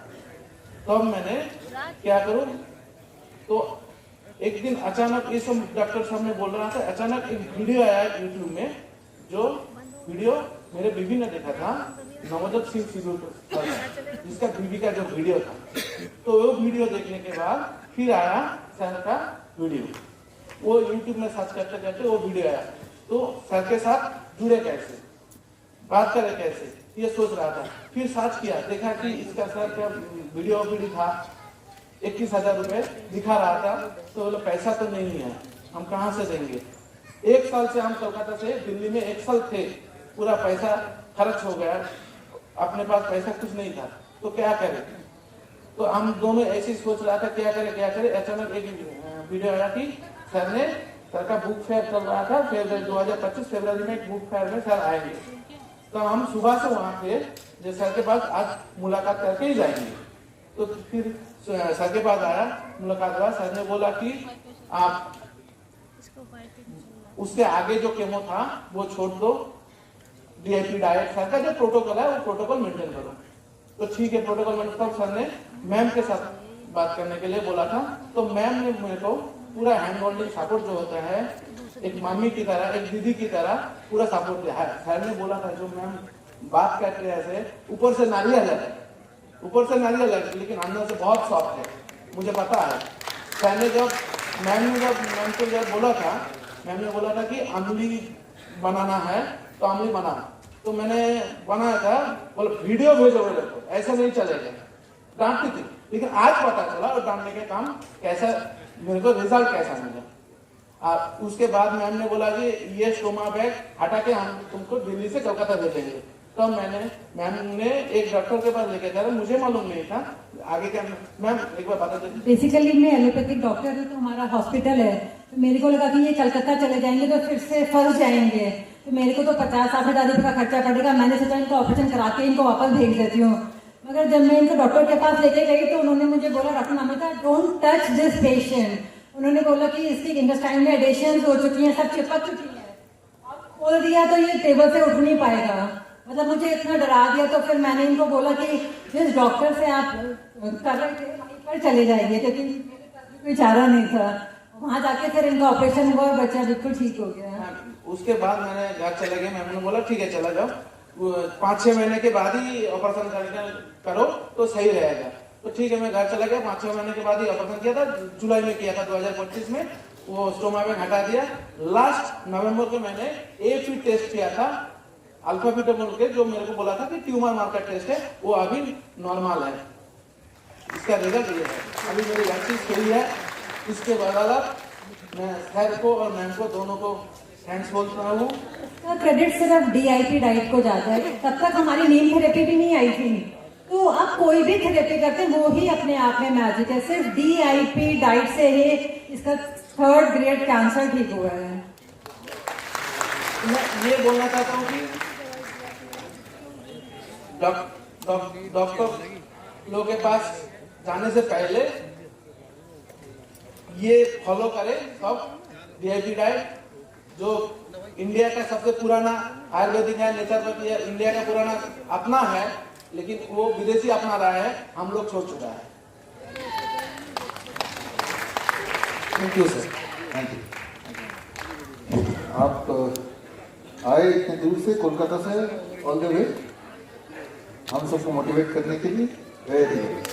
तब मैंने क्या करूं, तो एक दिन अचानक ये सब डॉक्टर साहब ने बोल रहा था, अचानक एक वीडियो आया यूट्यूब में, जो वीडियो मेरे बीवी ने देखा था, नवजोत सिंह सिद्धू जिसका बीवी का जो वीडियो था। तो वो वीडियो देखने के बाद फिर आया सर का वीडियो। वो यूट्यूब में सर्च करते करते वो वीडियो आया। तो सर के साथ जुड़े कैसे, बात करे कैसे, ये सोच रहा था। फिर सर्च किया, देखा कि इसका सर का वीडियो था, 21,000 रुपए दिखा रहा था। तो बोले पैसा तो नहीं है, हम कहाँ से देंगे। 1 साल से हम कोलकाता से दिल्ली में 1 साल थे, पूरा पैसा खर्च हो गया, अपने पास पैसा कुछ नहीं था, तो क्या करें। तो हम दोनों ऐसे सोच रहा था क्या करे। अचानक एक वीडियो आया कि सर का बुक फेयर चल रहा था, 2025 फरवरी में एक बुक फेयर में सर आएंगे। तो हम सुबह से वहाँ थे, जो सर के पास आज मुलाकात करके ही जाएंगे। तो फिर सर के पास आया, मुलाकात हुआ। सर ने बोला कि आप उसके आगे जो केमो था वो छोड़ दो, डीआईपी डाइट सर का जो प्रोटोकॉल है वो प्रोटोकॉल मेंटेन करो। तो ठीक है, प्रोटोकॉल मेंटेन। सर ने मैम के साथ बात करने के लिए बोला था। तो मैम ने मेरे को पूरा हैंड होल्डिंग सपोर्ट जो होता है, एक मम्मी की तरह, एक दीदी की तरह पूरा सपोर्ट दिया है। सर ने बोला था जो मैम बात करते हैं ऐसे, ऊपर से नारियल है, लेकिन अंदर से बहुत सॉफ्ट है, मुझे पता है। सर ने मैम को बोला था, मैम ने बोला था कि अमली बनाना है तो अमली बना। तो मैंने बनाया था, बोले वीडियो भेजो मेरे को, ऐसा नहीं चलेगा, डांटती थी। लेकिन आज पता चला और डांटने के काम कैसा, मेरे को रिजल्ट कैसा मिला। उसके बाद मैम ने बोला कि ये स्टोमा बैग हटा के हम तुमको दिल्ली से कोलकाता भेजेंगे। तो मैम ने एक डॉक्टर के पास लेके गया, मुझे मालूम नहीं था आगे क्या। मैम एक बार बता दीजिए। बेसिकली मैं एलोपैथिक डॉक्टर हूँ, तो हमारा हॉस्पिटल है। तो मेरे को लगा कि ये कलकत्ता चले जाएंगे तो फिर से फंस जाएंगे, तो मेरे को तो 50-60 हज़ार रुपये का खर्चा पड़ेगा। मैंने सोचा इनको ऑपरेशन करा के इनको वापस भेज देती हूँ। मगर जब मैं इनको डॉक्टर के पास लेके गई तो उन्होंने मुझे बोला, doctor Namita don't touch this patient. उन्होंने बोला कि इसकी इंटेस्टाइन में एडिशन हो चुकी है, सब चिपक चुकी है, और खोल दिया तो ये टेबल से उठ नहीं पाएगा। मतलब मुझे इतना डरा दिया। तो फिर मैंने इनको बोला कि जिस डॉक्टर से आप कर रहे थे वहीं पर चले जाइए, क्योंकि मेरे पास कोई चारा नहीं था। वहाँ जाके फिर इनका ऑपरेशन हुआ और बच्चा बिल्कुल ठीक हो गया। उसके बाद मैंने घर चले गए, मैंने बोला ठीक है चला जाओ, 5-6 महीने के बाद ही ऑपरेशन करो तो सही रहेगा। तो ठीक है, मैं घर चला गया। 5-6 महीने के बाद ही ऑपरेशन किया था, जुलाई में किया था 2025 में। वो स्टोमा बैग हटा दिया। लास्ट नवंबर को मैंने एपी टेस्ट किया था, अल्फा बीटा बोल के, जो मेरे को बोला था कि ट्यूमर मार्कर टेस्ट है, वो अभी नॉर्मल है। इसका रिजल्ट ये है। अभी मेरी वैक्सीन सही है। इसके बाद मैं सर को और मैम को दोनों को थैंक्स बोलता हूँ। इसका क्रेडिट सिर्फ डीआईपी डाइट को जाता है। तब तक हमारी नीम थेरेपी भी नहीं आई थी, तो आप कोई भी थेरेपी करते हैं वो ही अपने आप में मैजिक है। सिर्फ DIP डाइट से ही इसका 3rd ग्रेड कैंसर ठीक हुआ है। मैं ये बोलना चाहता हूँ कि डॉक्टर लोग के पास जाने से पहले ये फॉलो करें सब DIP डाइट, जो इंडिया का सबसे पुराना आयुर्वेदिक है, नेचुरोपैथी है, इंडिया का पुराना अपना है, लेकिन वो विदेशी अपना रहा है, हम लोग छोड़ चुका है। Thank you sir, thank you. आप आए इतने दूर से, कोलकाता से ऑल द वे, हम सबको मोटिवेट करने के लिए। Very good.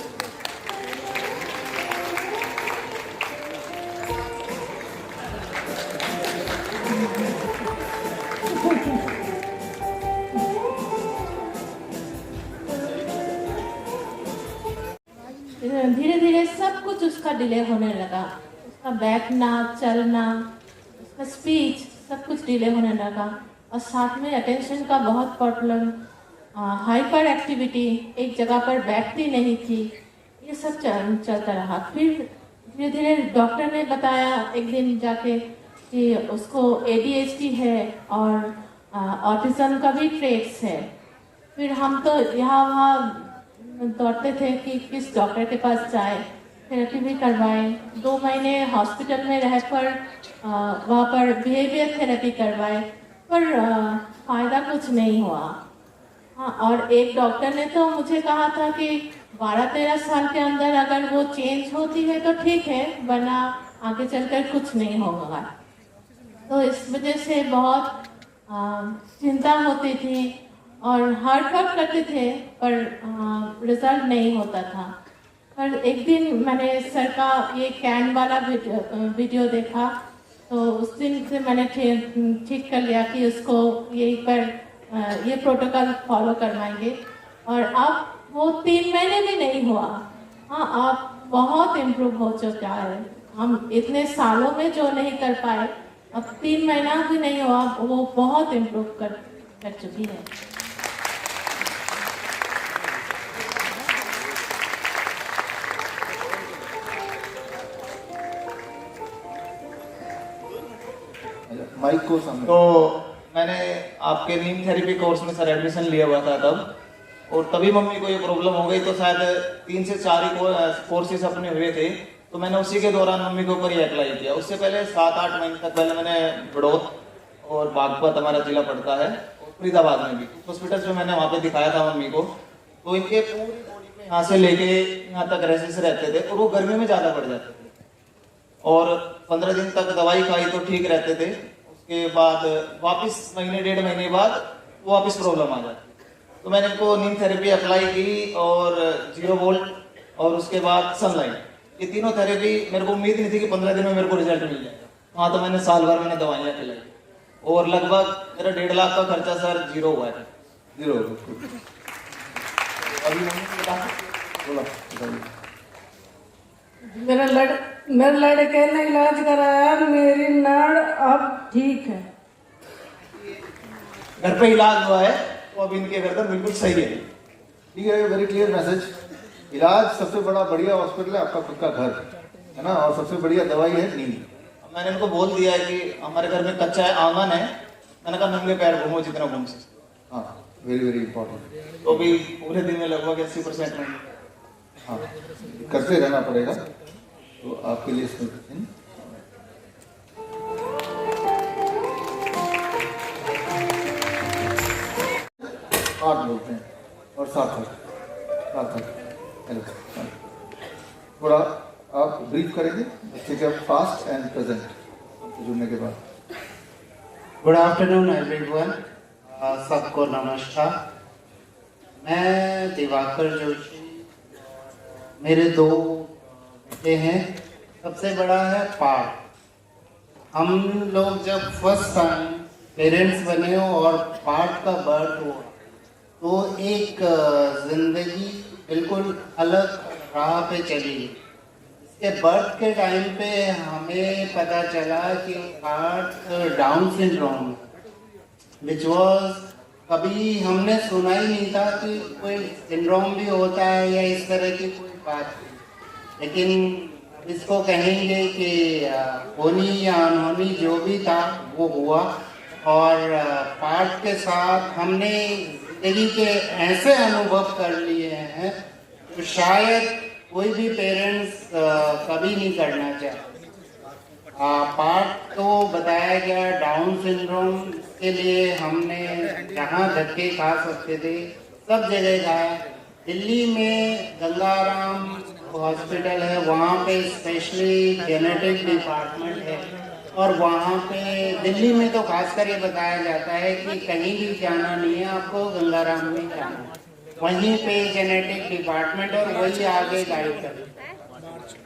धीरे धीरे सब कुछ उसका डिले होने लगा, उसका बैठना, चलना, उसका स्पीच, सब कुछ डिले होने लगा। और साथ में अटेंशन का बहुत प्रॉब्लम, हाइपर एक्टिविटी, एक जगह पर बैठती नहीं थी, ये सब चलता रहा। फिर धीरे धीरे डॉक्टर ने बताया एक दिन जाके कि उसको ADHD है और ऑटिज्म का भी ट्रेट्स है। फिर हम तो यहाँ वहाँ दौड़ते थे कि किस डॉक्टर के पास जाए, थेरेपी भी करवाए। 2 महीने हॉस्पिटल में रहकर वहाँ पर बिहेवियर थेरेपी करवाए, पर फ़ायदा कुछ नहीं हुआ। हाँ, और एक डॉक्टर ने तो मुझे कहा था कि 12-13 साल के अंदर अगर वो चेंज होती है तो ठीक है, वरना आगे चलकर कुछ नहीं होगा। तो इस वजह से बहुत चिंता होती थी और हार्ड वर्क करते थे, पर रिजल्ट नहीं होता था। पर एक दिन मैंने सर का ये कैन वाला वीडियो देखा, तो उस दिन से मैंने ठीक कर लिया कि उसको यहीं पर ये प्रोटोकॉल फॉलो करवाएंगे। और अब वो 3 महीने भी नहीं हुआ। हाँ, अब बहुत इम्प्रूव हो चुका है। हम इतने सालों में जो नहीं कर पाए, अब 3 महीना भी नहीं हुआ, वो बहुत इम्प्रूव कर चुकी है। माइक को सामने। तो मैंने आपके नीम थेरेपी कोर्स में सर एडमिशन लिया हुआ था तब, और तभी मम्मी को ये प्रॉब्लम हो गई। तो शायद 3 से 4 ही कोर्सेस अपने हुए थे, तो मैंने उसी के दौरान मम्मी के ऊपर ही अप्लाई किया। उससे पहले 7-8 महीने तक पहले मैंने बड़ौद और बागपत हमारा जिला पड़ता है, फरीदाबाद में भी हॉस्पिटल में मैंने वहाँ पे दिखाया था मम्मी को। तो इनके पूरी बॉडी में यहाँ से लेके यहाँ तक रेसिस रहते थे, और वो गर्मी में ज़्यादा बढ़ जाते थे। और 15 दिन तक दवाई खाई तो ठीक रहते थे, उसके बाद वापस महीने 1.5 महीने बाद वो वापस प्रॉब्लम आ जाती। तो मैंने इनको नीम थेरेपी अप्लाई की, और 0 वोल्ट और उसके बाद सनलाइट, ये तीनों थेरेपी मेरे को उम्मीद नहीं थी कि 15 दिन में मेरे को रिजल्ट मिल जाएगा। हाँ, तो मैंने साल भर मैंने दवाइयाँ खिलाई, और लगभग मेरा 1.5 लाख का खर्चा सर 0 हुआ है। 0 अभी बोला मेरे लड़के ने इलाज कराया, मेरी नाड़ अब ठीक है। घर पे इलाज हुआ है, तो अब इनके गर्दन बिल्कुल सही है। ठीक है, वेरी क्लियर मैसेज। इलाज सबसे बड़ा बढ़िया हॉस्पिटल है आपका खुद का घर, है ना, और सबसे बढ़िया दवाई है नीम। मैंने इनको बोल दिया है कि हमारे घर में कच्चा आंगन है, मैंने कहा नंगे पैर घूमो जितना घूम सकते। हाँ, वेरी वेरी इंपॉर्टेंट। तो भी पूरे दिन में लगभग 80% में। हाँ, करते रहना पड़ेगा। तो आपके लिए इसमें आठ बोलते हैं और सार्थक हेलो। थोड़ा आप ब्रीफ करेंगे बच्चे के फास्ट एंड प्रेजेंट जुड़ने के बाद। गुड आफ्टरनून एवरीवन, सबको नमस्कार। मैं दिवाकर जोशी, मेरे 2 बेटे हैं। सबसे बड़ा है पार्थ। हम लोग जब फर्स्ट टाइम पेरेंट्स बने हो और पार्थ का बर्थ हुआ, तो एक जिंदगी बिल्कुल अलग राह पे चली। इसके बर्थ के टाइम पे हमें पता चला कि Parth down syndrome, which was कभी हमने सुना ही नहीं था कि कोई सिंड्रोम भी होता है या इस तरह की कोई बात, लेकिन इसको कहेंगे कि होनी या अनहोनी जो भी था वो हुआ। और पाठ के साथ हमने जिंदगी के ऐसे अनुभव कर लिए हैं तो शायद कोई भी पेरेंट्स कभी नहीं करना चाहते। पाठ तो बताया गया, डाउन सिंड्रोम के लिए हमने जहाँ धक्के खा सकते थे सब जगह खाया। दिल्ली में गंगाराम हॉस्पिटल है, वहाँ पे स्पेशली जेनेटिक डिपार्टमेंट है और वहाँ पे दिल्ली में तो खासकर ये बताया जाता है कि कहीं भी जाना नहीं है, आपको गंगाराम में जाना है, वहीं पे जेनेटिक डिपार्टमेंट और वही आगे गाइड कर।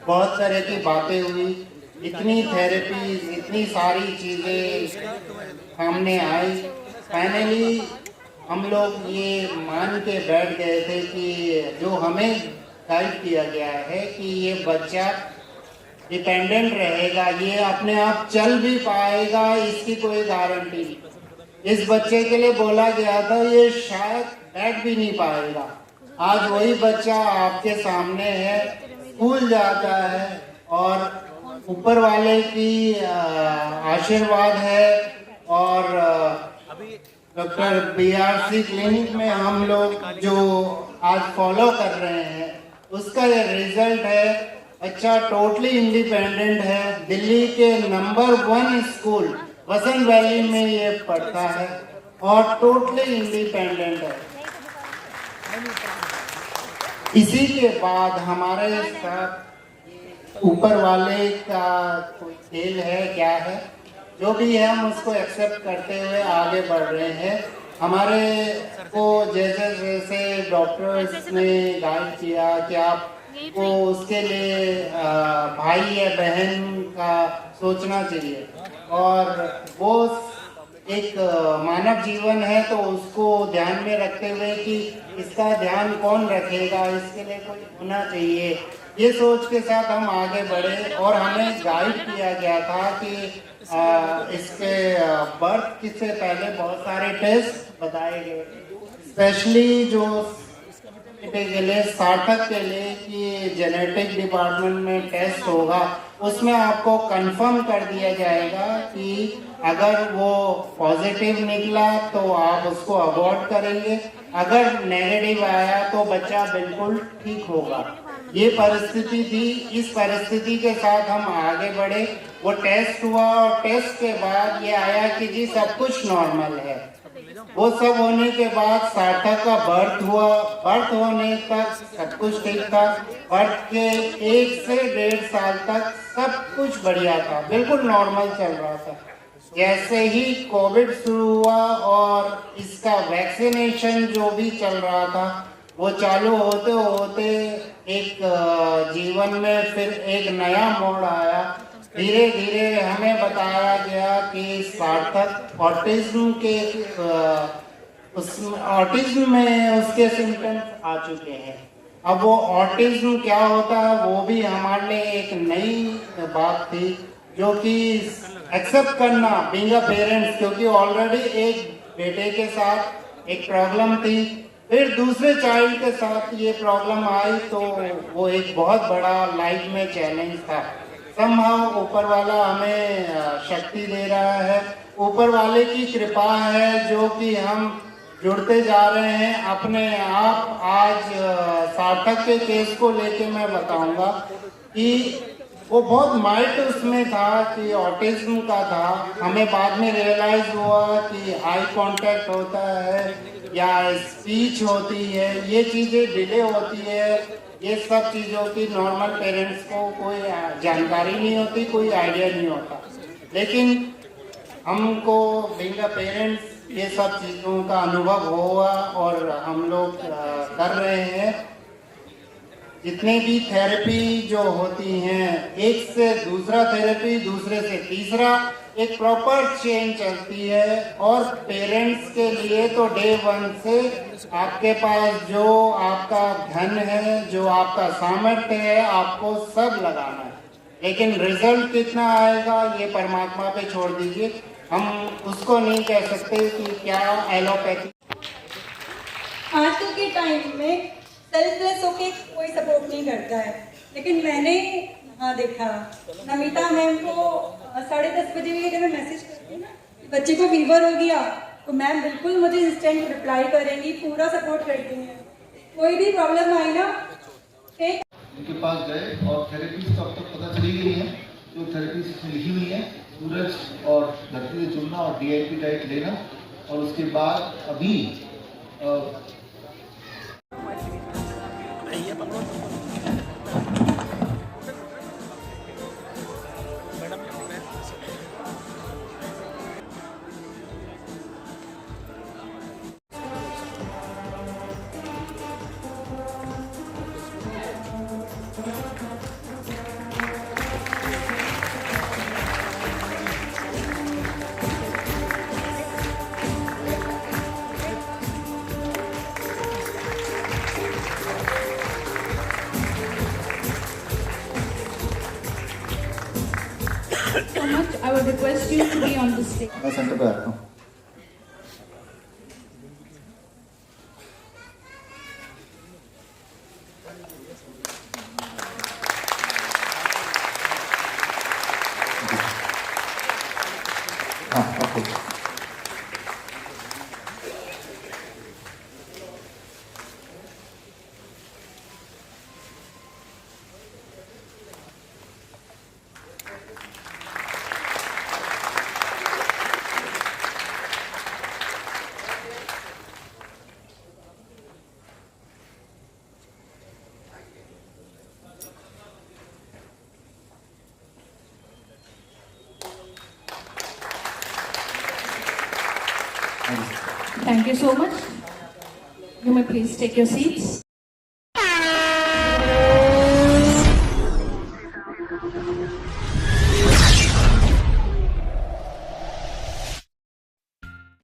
बहुत तरह की बातें हुई, इतनी थेरेपी, इतनी सारी चीजें सामने आई। फाइनली हम लोग ये मान के बैठ गए थे कि जो हमें गाइड किया गया है कि ये बच्चा डिपेंडेंट रहेगा, ये अपने आप चल भी पाएगा, इसकी कोई गारंटी नहीं। इस बच्चे के लिए बोला गया था ये शायद बैठ भी नहीं पाएगा। आज वही बच्चा आपके सामने है, स्कूल जाता है और ऊपर वाले की आशीर्वाद है। और डॉक्टर BRC क्लिनिक में हम लोग जो आज फॉलो कर रहे हैं उसका ये रिजल्ट है। बच्चा टोटली इंडिपेंडेंट है, दिल्ली के नंबर 1 स्कूल वसंत वैली में ये पढ़ता है और टोटली इंडिपेंडेंट है। इसी के बाद हमारे साथ ऊपर वाले का कोई खेल है, क्या है, जो भी है हम उसको एक्सेप्ट करते हुए आगे बढ़ रहे हैं। हमारे को जैसे जैसे डॉक्टर्स ने गाइड किया कि आपको उसके लिए भाई या बहन का सोचना चाहिए और वो एक मानव जीवन है तो उसको ध्यान में रखते हुए कि इसका ध्यान कौन रखेगा, इसके लिए कोई होना चाहिए, ये सोच के साथ हम आगे बढ़े। और हमें गाइड किया गया था कि इसके बर्थ से पहले बहुत सारे टेस्ट बताए गए, स्पेशली जो के लिए सार्थक के लिए कि जेनेटिक डिपार्टमेंट में टेस्ट होगा, उसमें आपको कंफर्म कर दिया जाएगा कि अगर वो पॉजिटिव निकला तो आप उसको अवॉइड करेंगे, अगर नेगेटिव आया तो बच्चा बिल्कुल ठीक होगा। ये परिस्थिति थी, इस परिस्थिति के साथ हम आगे बढ़े। वो टेस्ट हुआ और टेस्ट के बाद ये आया कि जी सब कुछ नॉर्मल है। वो सब होने के बाद सार्थक का बर्थ हुआ, बर्थ होने तक सब कुछ ठीक था, बर्थ के 1 से 1.5 साल तक सब कुछ बढ़िया था, बिल्कुल नॉर्मल चल रहा था। जैसे ही कोविड शुरू हुआ और इसका वैक्सीनेशन जो भी चल रहा था वो चालू होते होते एक जीवन में फिर एक नया मोड़ आया। धीरे धीरे हमें बताया गया कि सार्थक ऑटिज्म के ऑटिज्म में उसके सिम्टम्स आ चुके हैं। अब वो ऑटिज्म क्या होता है वो भी हमारे लिए एक नई बात थी, जो कि एक्सेप्ट करना बीइंग अ पेरेंट्स, क्योंकि ऑलरेडी एक बेटे के साथ एक प्रॉब्लम थी, फिर दूसरे चाइल्ड के साथ ये प्रॉब्लम आई, तो वो एक बहुत बड़ा लाइफ में चैलेंज था। समहाउ ऊपर वाला हमें शक्ति दे रहा है, ऊपर वाले की कृपा है जो कि हम जुड़ते जा रहे हैं अपने आप। आज सार्थक के केस को लेके मैं बताऊंगा कि वो बहुत माइल्ड उसमें था कि ऑटिज्म का था। हमें बाद में रियलाइज हुआ कि आई कांटेक्ट होता है या स्पीच होती है, ये चीजें डिले होती है, ये सब चीजों की नॉर्मल पेरेंट्स को कोई जानकारी नहीं होती, कोई आइडिया नहीं होता। लेकिन हमको बीइंग अ पेरेंट्स ये सब चीजों का अनुभव हुआ और हम लोग कर रहे हैं। जितने भी थेरेपी जो होती हैं, एक से दूसरा थेरेपी, दूसरे से तीसरा, एक प्रॉपर चेन चलती है। और पेरेंट्स के लिए तो डे 1 से आपके पास जो आपका धन है, जो आपका सामर्थ्य है, आपको सब लगाना है। लेकिन रिजल्ट कितना आएगा ये परमात्मा पे छोड़ दीजिए, हम उसको नहीं कह सकते कि क्या एलोपैथी आजकल के टाइम में सेल्फलेस होके कोई सपोर्ट नहीं करता है, लेकिन मैंने यहाँ देखा नमिता मैम को 10:30 बजे भी अगर मैं मैसेज करती हूँ ना बच्चे को फीवर हो गया तो मैम बिल्कुल मुझे इंस्टेंट रिप्लाई करेंगी, पूरा सपोर्ट करती हैं। कोई भी प्रॉब्लम आई ना उनके पास गए और थेरेपी तो अब तक पता चली गई है, जो थेरेपी इसमें लिखी हुई है सूरज और धरती से जुड़ना और DIP डाइट लेना, और उसके बाद अभी so much. I would request you to be on the stage. मैं सेंटर पे आता हूँ। हाँ, आपको Thank you so much. You may please take your seats.